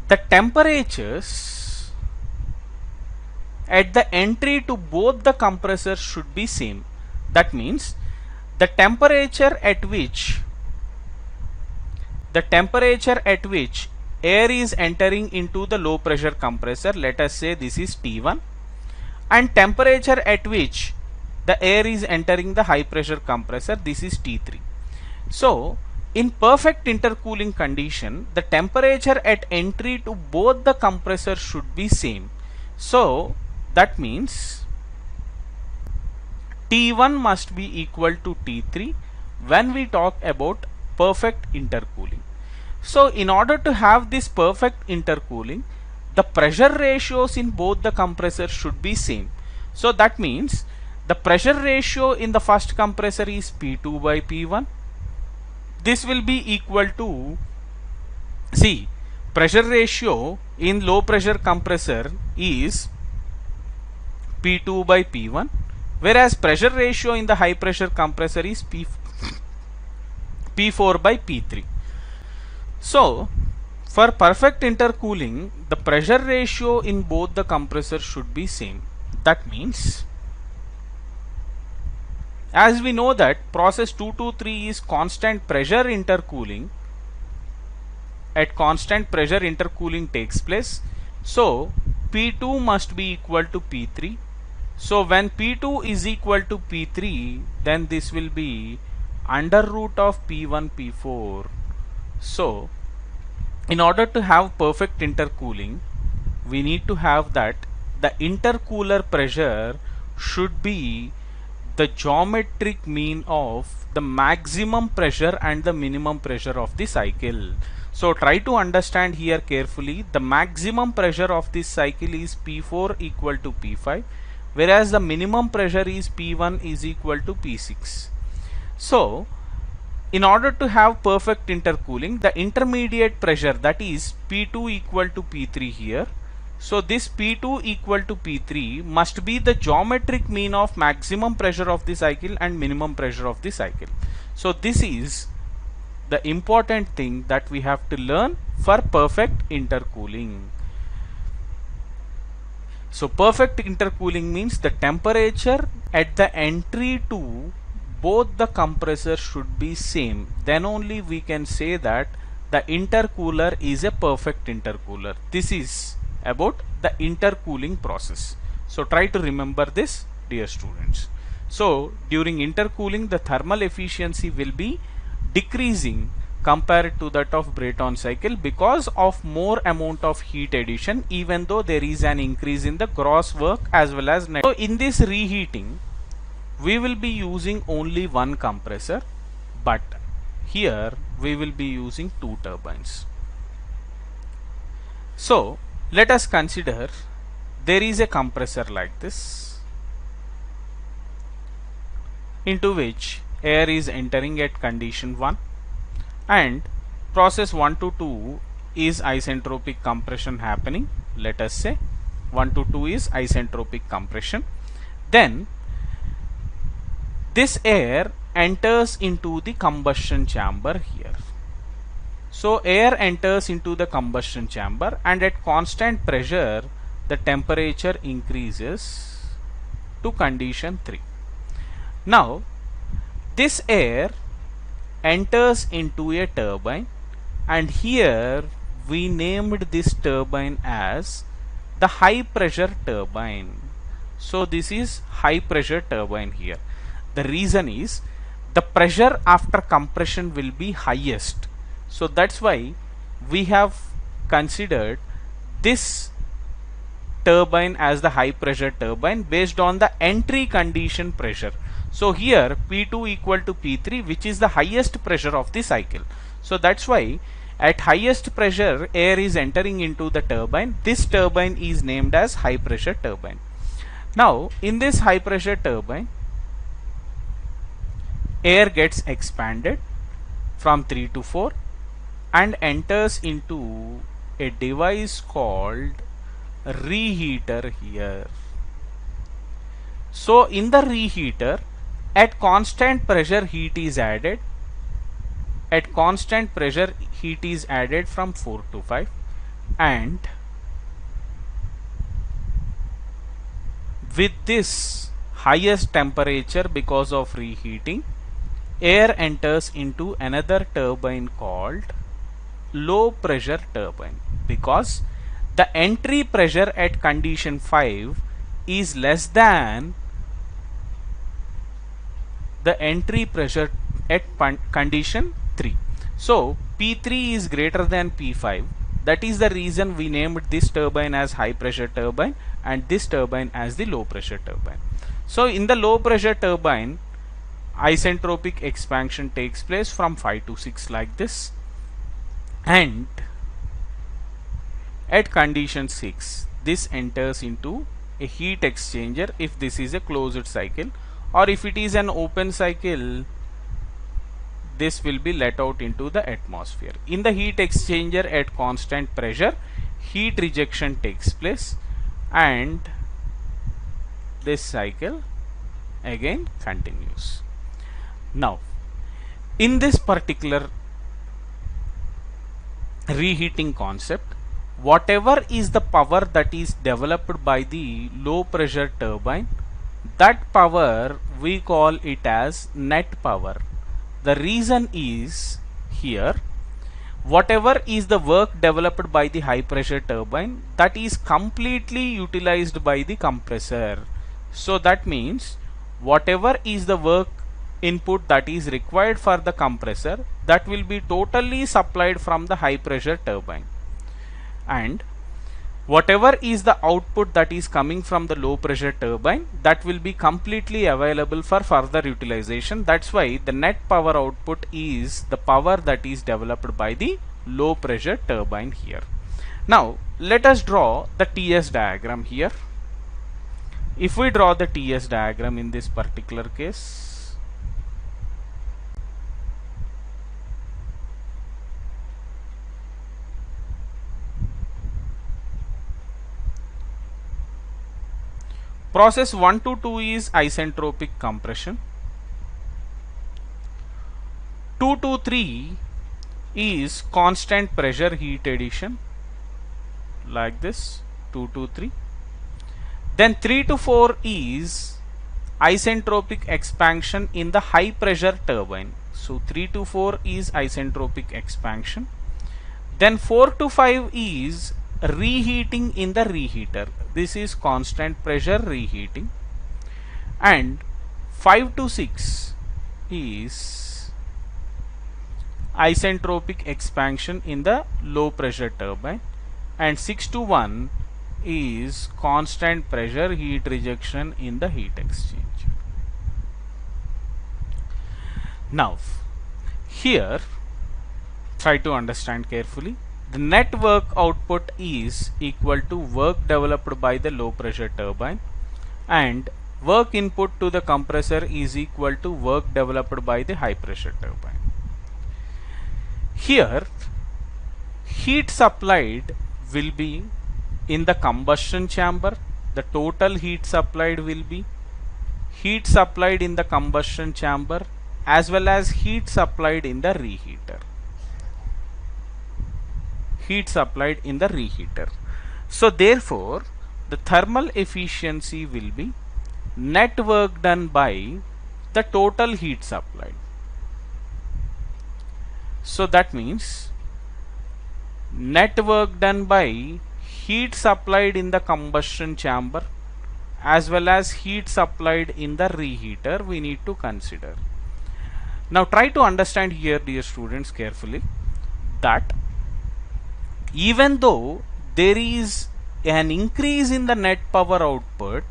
the temperatures at the entry to both the compressors should be same. That means the temperature at which air is entering into the low pressure compressor, let us say this is T1, and temperature at which the air is entering the high pressure compressor, this is T3. So in perfect intercooling condition, the temperature at entry to both the compressors should be same. So that means T1 must be equal to T3 when we talk about perfect intercooling. So in order to have this perfect intercooling, the pressure ratios in both the compressors should be same. So that means the pressure ratio in the first compressor is P2 by P1. This will be equal to, see, pressure ratio in low pressure compressor is P2 by P1, whereas pressure ratio in the high pressure compressor is P4 by P3. So for perfect intercooling, the pressure ratio in both the compressors should be same. That means, as we know that process 223 is constant pressure intercooling, at constant pressure intercooling takes place. So P2 must be equal to P3. So when P2 is equal to P3, then this will be under root of P1 P4. So in order to have perfect intercooling, we need to have that the intercooler pressure should be the geometric mean of the maximum pressure and the minimum pressure of the cycle. So try to understand here carefully. The maximum pressure of this cycle is P4 equal to P5, whereas the minimum pressure is P1 is equal to P6. So in order to have perfect intercooling, the intermediate pressure, that is P2 equal to P3 here. So this P2 equal to P3 must be the geometric mean of maximum pressure of the cycle and minimum pressure of the cycle. So this is the important thing that we have to learn for perfect intercooling. So perfect intercooling means the temperature at the entry to both the compressors should be same. Then only we can say that the intercooler is a perfect intercooler. This is about the intercooling process. So try to remember this, dear students. So during intercooling, the thermal efficiency will be decreasing compared to that of Brayton cycle because of more amount of heat addition, even though there is an increase in the gross work as well as net. So in this reheating, we will be using only one compressor, but here we will be using two turbines. So let us consider there is a compressor like this, into which air is entering at condition 1, and process 1 to 2 is isentropic compression happening. Let us say 1 to 2 is isentropic compression. Then this air enters into the combustion chamber here. So air enters into the combustion chamber, and at constant pressure the temperature increases to condition 3. Now this air enters into a turbine, and here we named this turbine as the high pressure turbine. So this is high pressure turbine here. The reason is the pressure after compression will be highest. So that's why we have considered this turbine as the high pressure turbine based on the entry condition pressure. So here P2 equal to P3, which is the highest pressure of the cycle. So that's why at highest pressure air is entering into the turbine. This turbine is named as high pressure turbine. Now in this high pressure turbine, air gets expanded from 3 to 4 and enters into a device called reheater here. So in the reheater, at constant pressure heat is added. At constant pressure heat is added from 4 to 5, and with this highest temperature, because of reheating, air enters into another turbine called low pressure turbine, because the entry pressure at condition 5 is less than the entry pressure at condition 3. So P3 is greater than P5. That is the reason we named this turbine as high pressure turbine and this turbine as the low pressure turbine. So in the low pressure turbine, isentropic expansion takes place from 5 to 6 like this, and at condition 6 this enters into a heat exchanger if this is a closed cycle, or if it is an open cycle, this will be let out into the atmosphere. In the heat exchanger at constant pressure, heat rejection takes place and this cycle again continues. Now in this particular reheating concept, whatever is the power that is developed by the low pressure turbine, that power we call it as net power. The reason is here, whatever is the work developed by the high pressure turbine, that is completely utilized by the compressor. So that means whatever is the work input that is required for the compressor, that will be totally supplied from the high pressure turbine, and whatever is the output that is coming from the low pressure turbine, that will be completely available for further utilization. That's why the net power output is the power that is developed by the low pressure turbine here. Now let us draw the TS diagram here. If we draw the TS diagram in this particular case, process 1 to 2 is isentropic compression, 2 to 3 is constant pressure heat addition like this, 2 to 3. Then 3 to 4 is isentropic expansion in the high pressure turbine. So 3 to 4 is isentropic expansion. Then 4 to 5 is reheating in the reheater. This is constant pressure reheating. And 5 to 6 is isentropic expansion in the low pressure turbine. And 6 to 1 is constant pressure heat rejection in the heat exchanger. Now here try to understand carefully. The net work output is equal to work developed by the low pressure turbine, and work input to the compressor is equal to work developed by the high pressure turbine. Here heat supplied will be in the combustion chamber. The total heat supplied will be heat supplied in the combustion chamber as well as heat supplied in the reheater. Heat supplied in the reheater. So therefore the thermal efficiency will be net work done by the total heat supplied. So that means net work done by heat supplied in the combustion chamber as well as heat supplied in the reheater we need to consider. Now try to understand here, dear students, carefully, that even though there is an increase in the net power output,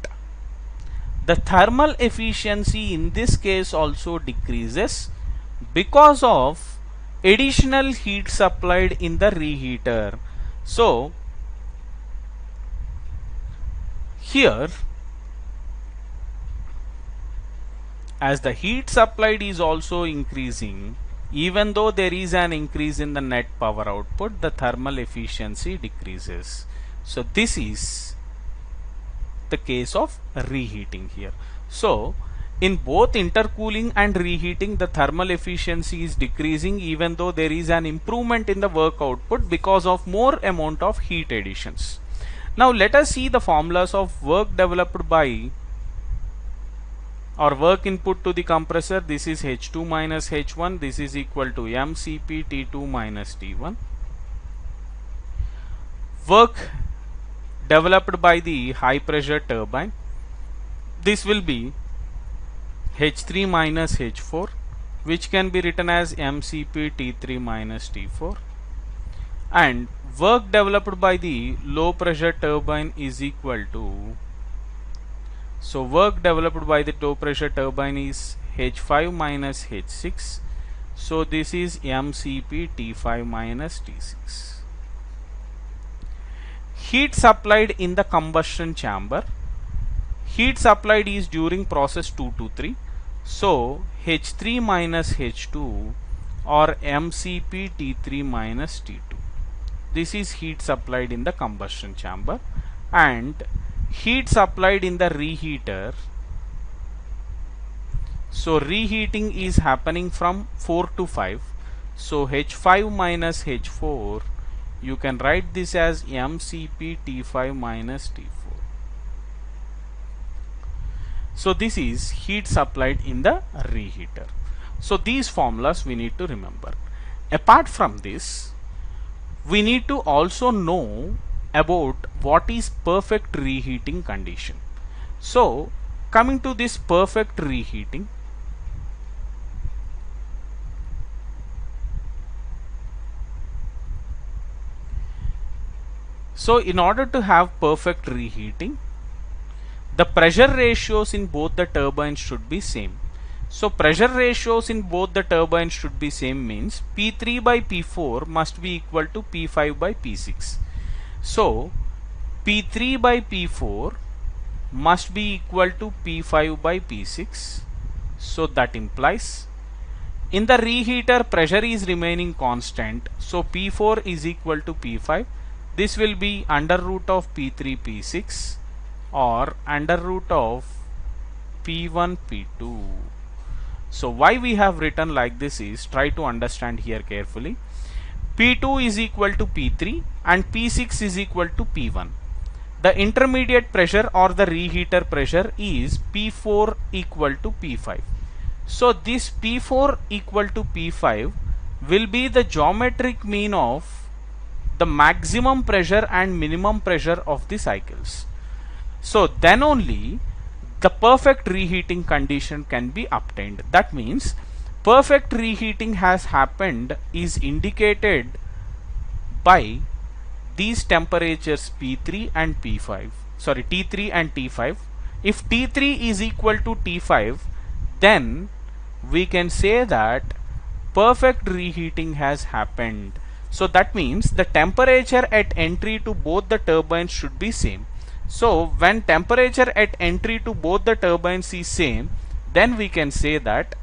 the thermal efficiency in this case also decreases because of additional heat supplied in the reheater. So here, as the heat supplied is also increasing, even though there is an increase in the net power output, the thermal efficiency decreases. So this is the case of reheating here. So in both intercooling and reheating, the thermal efficiency is decreasing even though there is an improvement in the work output because of more amount of heat additions. Now let us see the formulas of work developed by or work input to the compressor. This is H2 minus H1. This is equal to mCp T2 minus T1. Work developed by the high pressure turbine. This will be H3 minus H4, which can be written as mCp T3 minus T4. And work developed by the low pressure turbine is equal to, so work developed by the low pressure turbine is H5 minus H6. So this is mCp T5 minus T6. Heat supplied in the combustion chamber. Heat supplied is during process 2 to 3. So H3 minus H2 or mCp T3 minus T2. This is heat supplied in the combustion chamber. And heat supplied in the reheater. So reheating is happening from 4 to 5. So H5 minus H4, you can write this as mCp T5 minus T4. So this is heat supplied in the reheater. So these formulas we need to remember. Apart from this, we need to also know about what is perfect reheating condition. So coming to this perfect reheating, so in order to have perfect reheating, the pressure ratios in both the turbines should be same. So pressure ratios in both the turbines should be same means P3 by P4 must be equal to P5 by P6. So P3 by P4 must be equal to P5 by P6. So that implies in the reheater pressure is remaining constant. So P4 is equal to P5. This will be under root of P3 P6 or under root of P1 P2. So why we have written like this is, try to understand here carefully. P2 is equal to P3 and P6 is equal to P1. The intermediate pressure or the reheater pressure is P4 equal to P5. So this P4 equal to P5 will be the geometric mean of the maximum pressure and minimum pressure of the cycles. So then only the perfect reheating condition can be obtained. That means perfect reheating has happened is indicated by these temperatures P3 and P5, sorry, T3 and T5. If T3 is equal to T5, then we can say that perfect reheating has happened. So that means the temperature at entry to both the turbines should be same. So when temperature at entry to both the turbines is same, then we can say that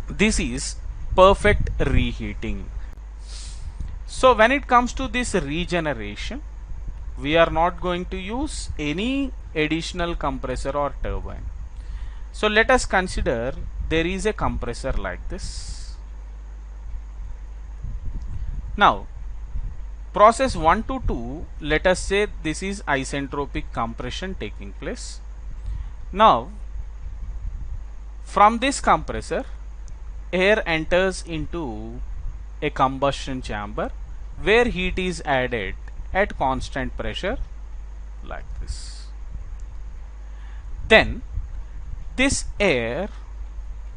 this is perfect reheating. So when it comes to this regeneration, we are not going to use any additional compressor or turbine. So let us consider there is a compressor like this. Now process 1 to 2, let us say this is isentropic compression taking place. Now from this compressor, air enters into a combustion chamber where heat is added at constant pressure like this. Then this air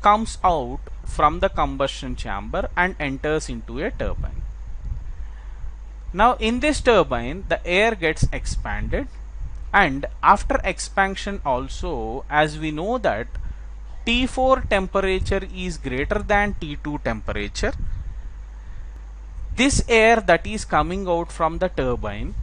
comes out from the combustion chamber and enters into a turbine. Now in this turbine the air gets expanded, and after expansion also, as we know that T4 temperature is greater than T2 temperature, this air that is coming out from the turbine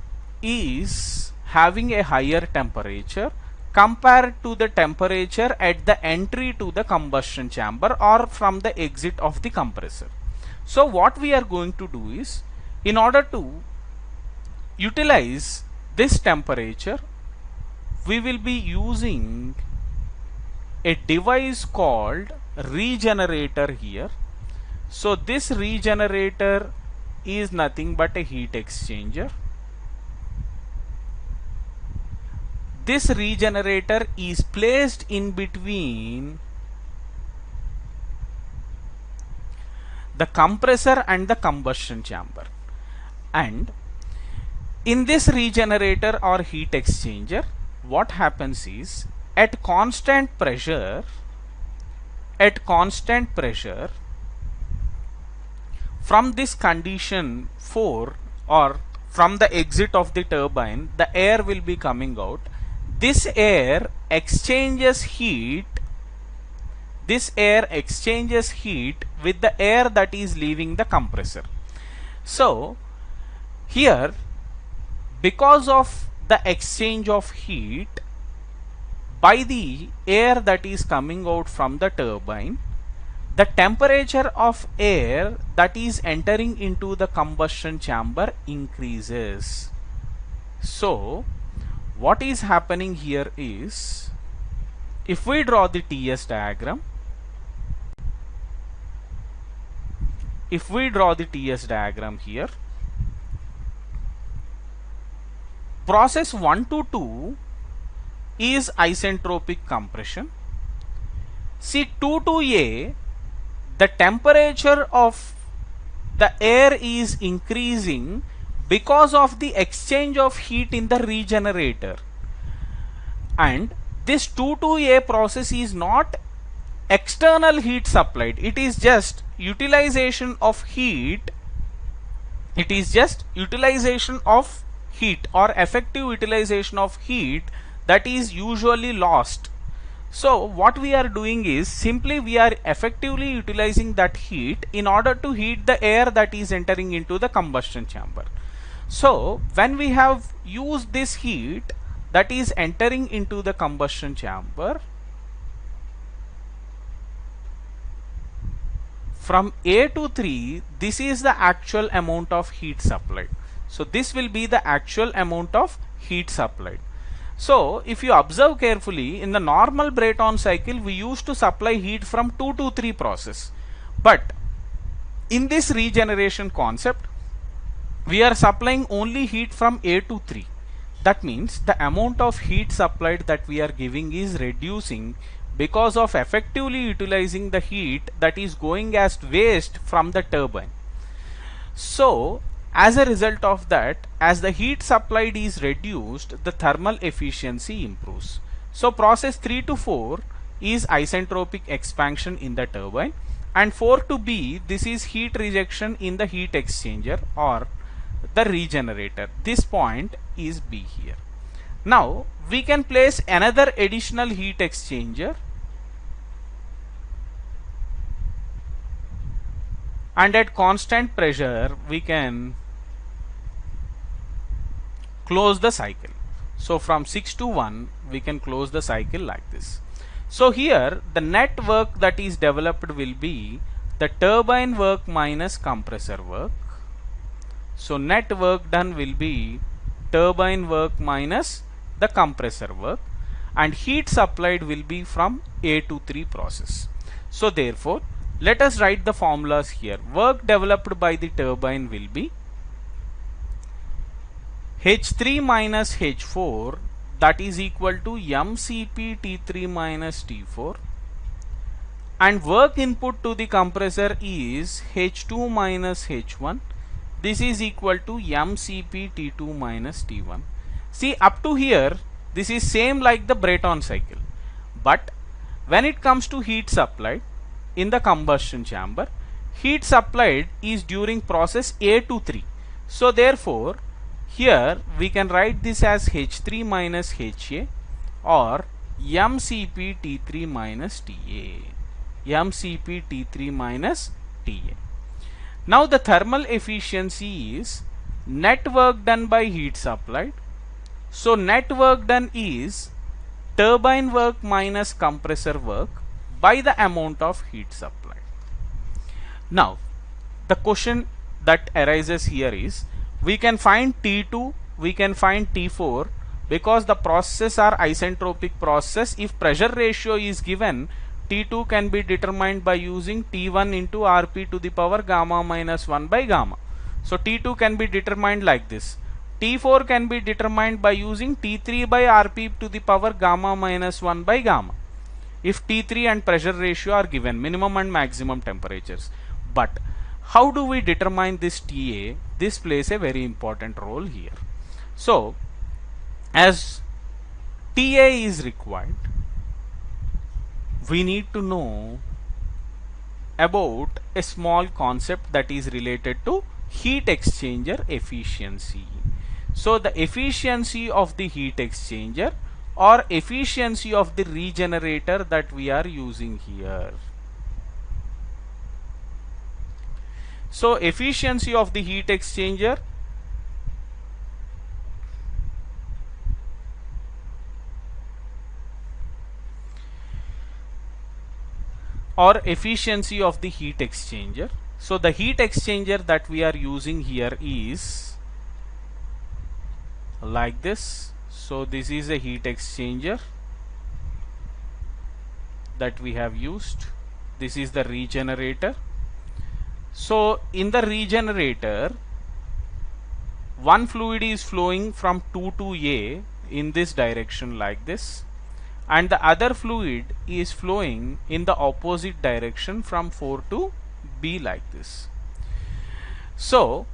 is having a higher temperature compared to the temperature at the entry to the combustion chamber or from the exit of the compressor. So what we are going to do is, in order to utilize this temperature, we will be using a device called regenerator here. So this regenerator is nothing but a heat exchanger. This regenerator is placed in between the compressor and the combustion chamber, and in this regenerator or heat exchanger, what happens is, at constant pressure, from this condition 4, or from the exit of the turbine, the air will be coming out. This air exchanges heat with the air that is leaving the compressor. So here, because of the exchange of heat by the air that is coming out from the turbine, the temperature of air that is entering into the combustion chamber increases. So what is happening here is, if we draw the TS diagram, here, process 1 to 2 is isentropic compression. See, 2 to A, the temperature of the air is increasing because of the exchange of heat in the regenerator, and this 2 to A process is not external heat supplied, it is just utilization of heat. Or effective utilization of heat that is usually lost. So what we are doing is, simply we are effectively utilizing that heat in order to heat the air that is entering into the combustion chamber. So when we have used this heat that is entering into the combustion chamber, from A to 3, this is the actual amount of heat supplied. So this will be the actual amount of heat supplied. So if you observe carefully, in the normal Brayton cycle we used to supply heat from 2 to 3 process, but in this regeneration concept we are supplying only heat from A to 3. That means the amount of heat supplied that we are giving is reducing because of effectively utilizing the heat that is going as waste from the turbine. So as a result of that, as the heat supplied is reduced, the thermal efficiency improves. So process 3 to 4 is isentropic expansion in the turbine, and 4 to B, this is heat rejection in the heat exchanger or the regenerator. This point is B here. Now we can place another additional heat exchanger, and at constant pressure we can close the cycle. So from 6 to 1 we can close the cycle like this. So here the net work that is developed will be the turbine work minus compressor work. So net work done will be turbine work minus the compressor work, and heat supplied will be from A to 3 process. So therefore let us write the formulas here. Work developed by the turbine will be H3 minus H4 that is equal to mCp T3 minus T4, and work input to the compressor is H2 minus H1. This is equal to mCp T2 minus T1. See, up to here this is same like the Brayton cycle, but when it comes to heat supplied in the combustion chamber, heat supplied is during process A to 3. So therefore here we can write this as H3 minus HA or mCp T3 minus TA. mCp T3 minus TA. Now the thermal efficiency is net work done by heat supplied. So net work done is turbine work minus compressor work by the amount of heat supplied. Now the question that arises here is, we can find T2, we can find T4, because the processes are isentropic process. If pressure ratio is given, T2 can be determined by using T1 into Rp to the power gamma minus 1 by gamma. So T2 can be determined like this. T4 can be determined by using T3 by Rp to the power gamma minus 1 by gamma, if T3 and pressure ratio are given, minimum and maximum temperatures. But how do we determine this TA? This plays a very important role here. So as TA is required, we need to know about a small concept that is related to heat exchanger efficiency. So the efficiency of the heat exchanger or efficiency of the regenerator that we are using here. So efficiency of the heat exchanger or efficiency of the heat exchanger. So the heat exchanger that we are using here is like this. So this is a heat exchanger that we have used. This is the regenerator. So in the regenerator, one fluid is flowing from 2 to A in this direction like this, and the other fluid is flowing in the opposite direction from 4 to B like this. So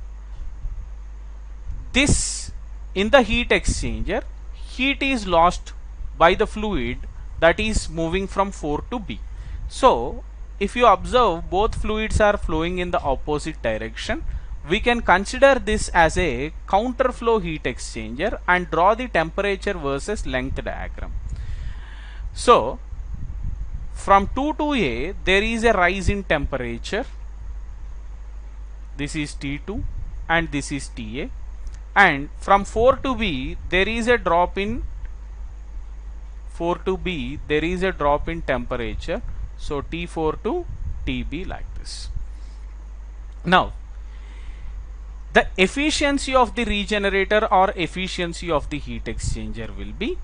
this, in the heat exchanger, heat is lost by the fluid that is moving from 4 to B. So if you observe, both fluids are flowing in the opposite direction. We can consider this as a counterflow heat exchanger and draw the temperature versus length diagram. So from 2 to A there is a rise in temperature. This is T2 and this is TA, and from 4 to B there is a drop in temperature. So T4 to TB like this. Now the efficiency of the regenerator or efficiency of the heat exchanger will be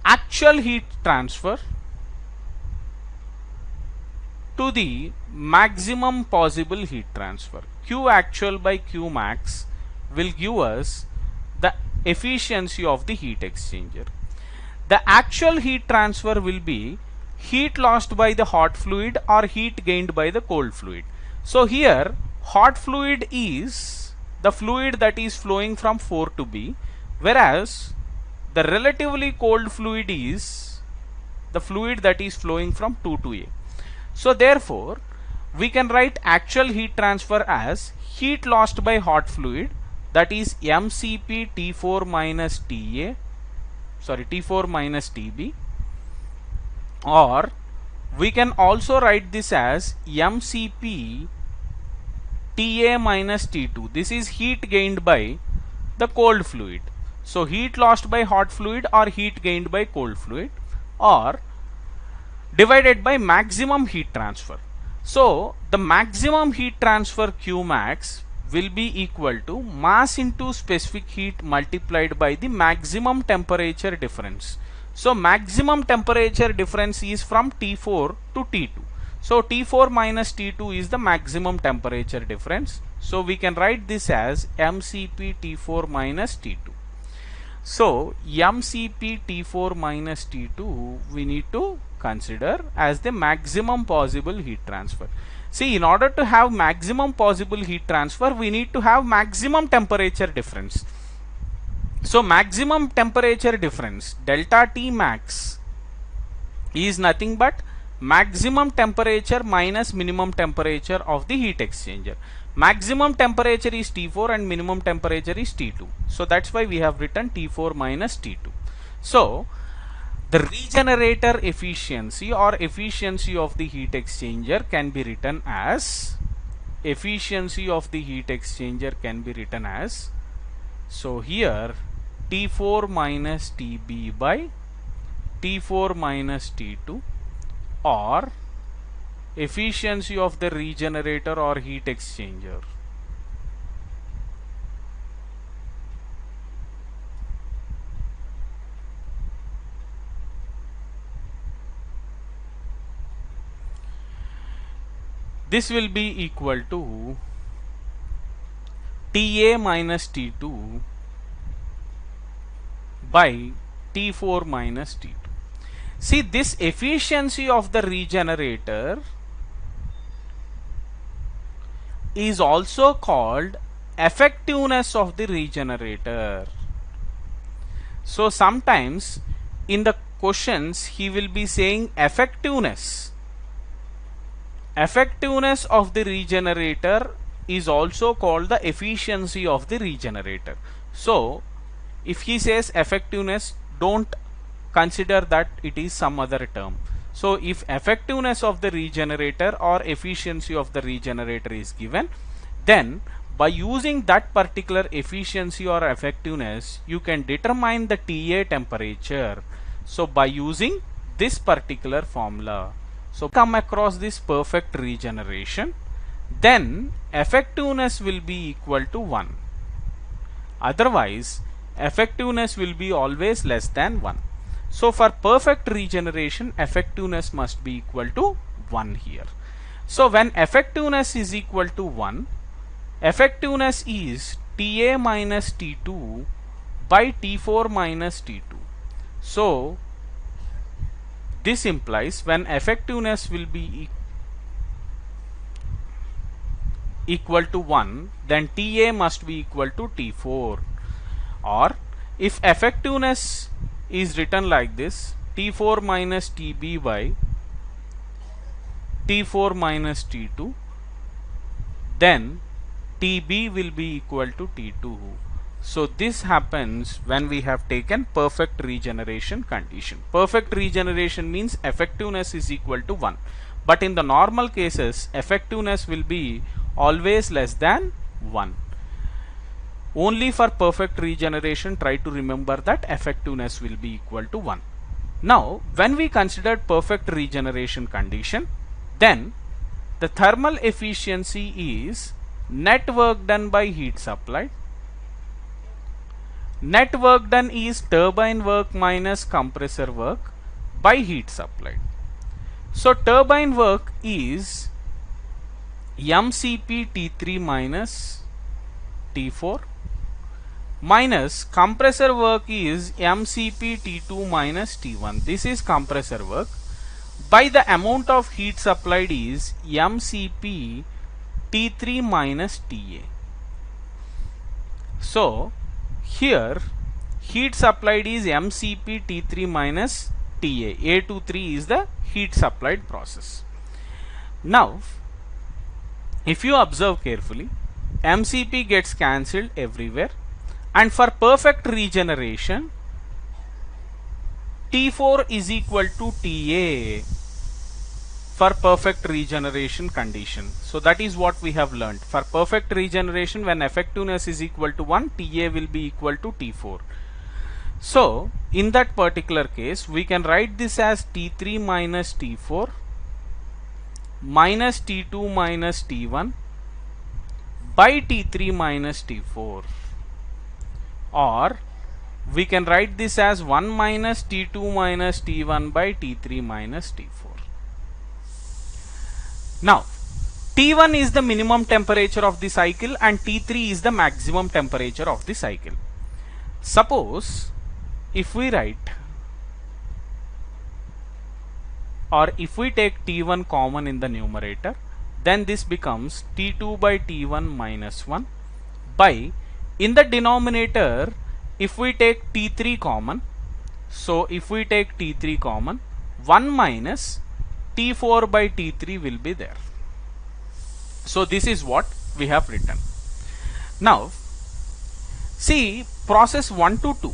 actual heat transfer to the maximum possible heat transfer. Q actual by Q max will give us the efficiency of the heat exchanger. The actual heat transfer will be heat lost by the hot fluid or heat gained by the cold fluid. So here hot fluid is the fluid that is flowing from 4 to B, whereas the relatively cold fluid is the fluid that is flowing from 2 to A. So therefore we can write actual heat transfer as heat lost by hot fluid, that is mCp T4 minus TA, T4 minus TB, or we can also write this as mCp TA minus T2. This is heat gained by the cold fluid. So heat lost by hot fluid or heat gained by cold fluid, or divided by maximum heat transfer. So the maximum heat transfer Q max will be equal to mass into specific heat multiplied by the maximum temperature difference. So maximum temperature difference is from T4 to T2. So T4 minus T2 is the maximum temperature difference. So we can write this as mCp T4 minus T2. So MCP T4 minus T2 we need to consider as the maximum possible heat transfer. See, in order to have maximum possible heat transfer, we need to have maximum temperature difference. So maximum temperature difference, delta T max, is nothing but maximum temperature minus minimum temperature of the heat exchanger. Maximum temperature is T4 and minimum temperature is T2. So that's why we have written T4 minus T2. So the regenerator efficiency or efficiency of the heat exchanger can be written as so here T4 minus TB by T4 minus T2, or efficiency of the regenerator or heat exchanger. This will be equal to TA minus T2 by T4 minus T2. See, this efficiency of the regenerator is also called effectiveness of the regenerator. So sometimes in the questions he will be saying effectiveness of the regenerator is also called the efficiency of the regenerator. So if he says effectiveness, don't consider that it is some other term. So if effectiveness of the regenerator or efficiency of the regenerator is given, then by using that particular efficiency or effectiveness, you can determine the TA temperature. So by using this particular formula, so come across this perfect regeneration, then effectiveness will be equal to 1. Otherwise, effectiveness will be always less than 1. So for perfect regeneration, effectiveness must be equal to 1 here. So when effectiveness is equal to 1, effectiveness is TA minus T2 by T4 minus T2. So this implies when effectiveness will be equal to 1, then TA must be equal to T4. Or if effectiveness is written like this, T4 minus TB by T4 minus T2, then TB will be equal to T2. So this happens when we have taken perfect regeneration condition. Perfect regeneration means effectiveness is equal to 1. But in the normal cases, effectiveness will be always less than 1. Only for perfect regeneration, try to remember that effectiveness will be equal to 1. Now, when we considered perfect regeneration condition, then the thermal efficiency is net work done by heat supplied. Net work done is turbine work minus compressor work by heat supplied. So turbine work is MCP T3 minus T4 minus compressor work is MCP T2 minus T1. This is compressor work by the amount of heat supplied is MCP T3 minus TA. So here heat supplied is MCP T3 minus TA. A23 is the heat supplied process. Now if you observe carefully, MCP gets cancelled everywhere, and for perfect regeneration, T4 is equal to TA for perfect regeneration condition. So that is what we have learned. For perfect regeneration, when effectiveness is equal to 1, TA will be equal to T4. So in that particular case, we can write this as T3 minus T4 minus T2 minus T1 by T3 minus T4, or we can write this as 1 minus T2 minus T1 by T3 minus T4. Now T1 is the minimum temperature of the cycle and T3 is the maximum temperature of the cycle. Suppose if we write, or if we take T1 common in the numerator, then this becomes T2 by T1 minus 1 by, in the denominator, if we take T3 common, so if we take T3 common, 1 minus T4 by T3 will be there. So this is what we have written. Now see process 1 to 2.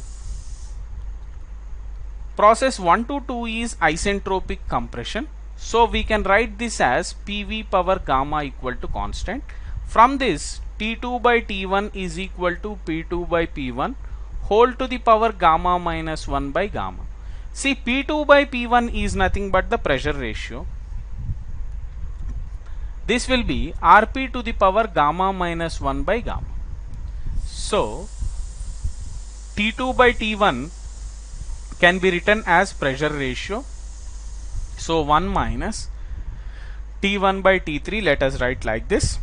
Process 1 to 2 is isentropic compression. So we can write this as PV power gamma equal to constant. From this, T2 by T1 is equal to P2 by P1 whole to the power gamma minus 1 by gamma. See, P2 by P1 is nothing but the pressure ratio. This will be Rp to the power gamma minus 1 by gamma. So T2 by T1 can be written as pressure ratio. So 1 minus T1 by T3, let us write like this.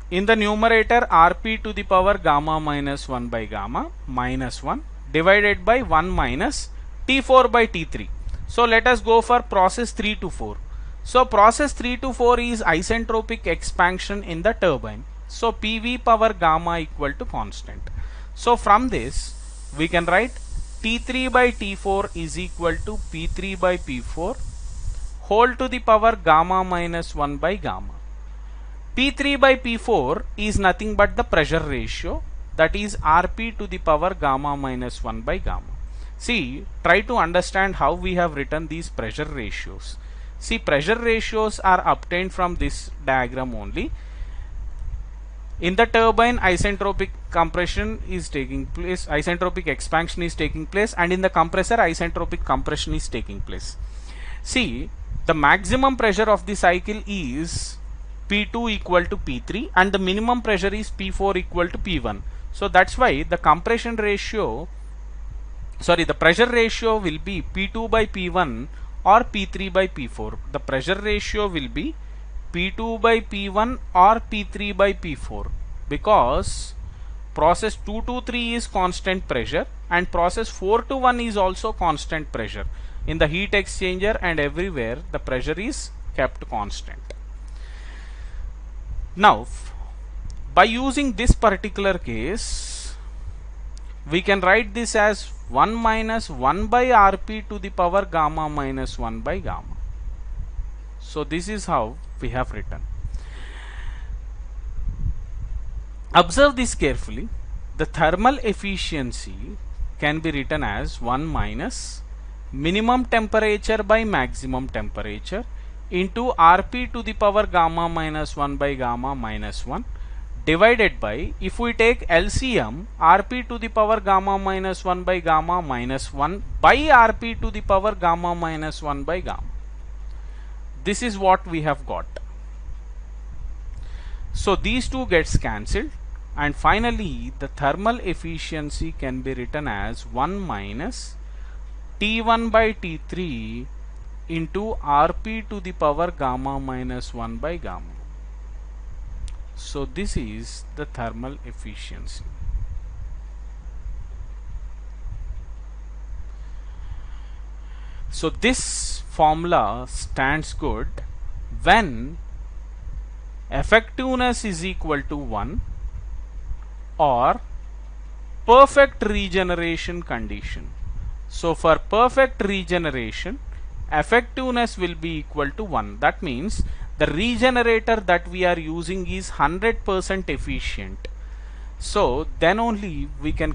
In the numerator, Rp to the power gamma minus 1 by gamma minus 1 divided by 1 minus T4 by T3. So let us go for process 3 to 4. So process 3 to 4 is isentropic expansion in the turbine. So PV power gamma equal to constant. So from this we can write T3 by T4 is equal to P3 by P4 whole to the power gamma minus 1 by gamma. P3 by P4 is nothing but the pressure ratio, that is Rp to the power gamma minus 1 by gamma. See, try to understand how we have written these pressure ratios. See, pressure ratios are obtained from this diagram only. In the turbine, isentropic compression is taking place, isentropic expansion is taking place, and in the compressor, isentropic compression is taking place. See, the maximum pressure of the cycle is P2 equal to P3 and the minimum pressure is P4 equal to P1. So that's why the compression ratio, the pressure ratio will be P2 by P1 or P3 by P4. The pressure ratio will be P2 by P1 or P3 by P4 because process 2 to 3 is constant pressure and process 4 to 1 is also constant pressure. In the heat exchanger and everywhere the pressure is kept constant. Now by using this particular case, we can write this as 1 minus 1 by Rp to the power gamma minus 1 by gamma. So this is how we have written. Observe this carefully. The thermal efficiency can be written as 1 minus minimum temperature by maximum temperature into Rp to the power gamma minus 1 by gamma minus 1 divided by, if we take LCM, Rp to the power gamma minus 1 by gamma minus 1 by Rp to the power gamma minus 1 by gamma. This is what we have got. So these two gets cancelled and finally the thermal efficiency can be written as 1 minus T1 by T3 into Rp to the power gamma minus 1 by gamma. So this is the thermal efficiency. So this formula stands good when effectiveness is equal to 1 or perfect regeneration condition. So for perfect regeneration, effectiveness will be equal to 1. That means the regenerator that we are using is 100% efficient. So then only we can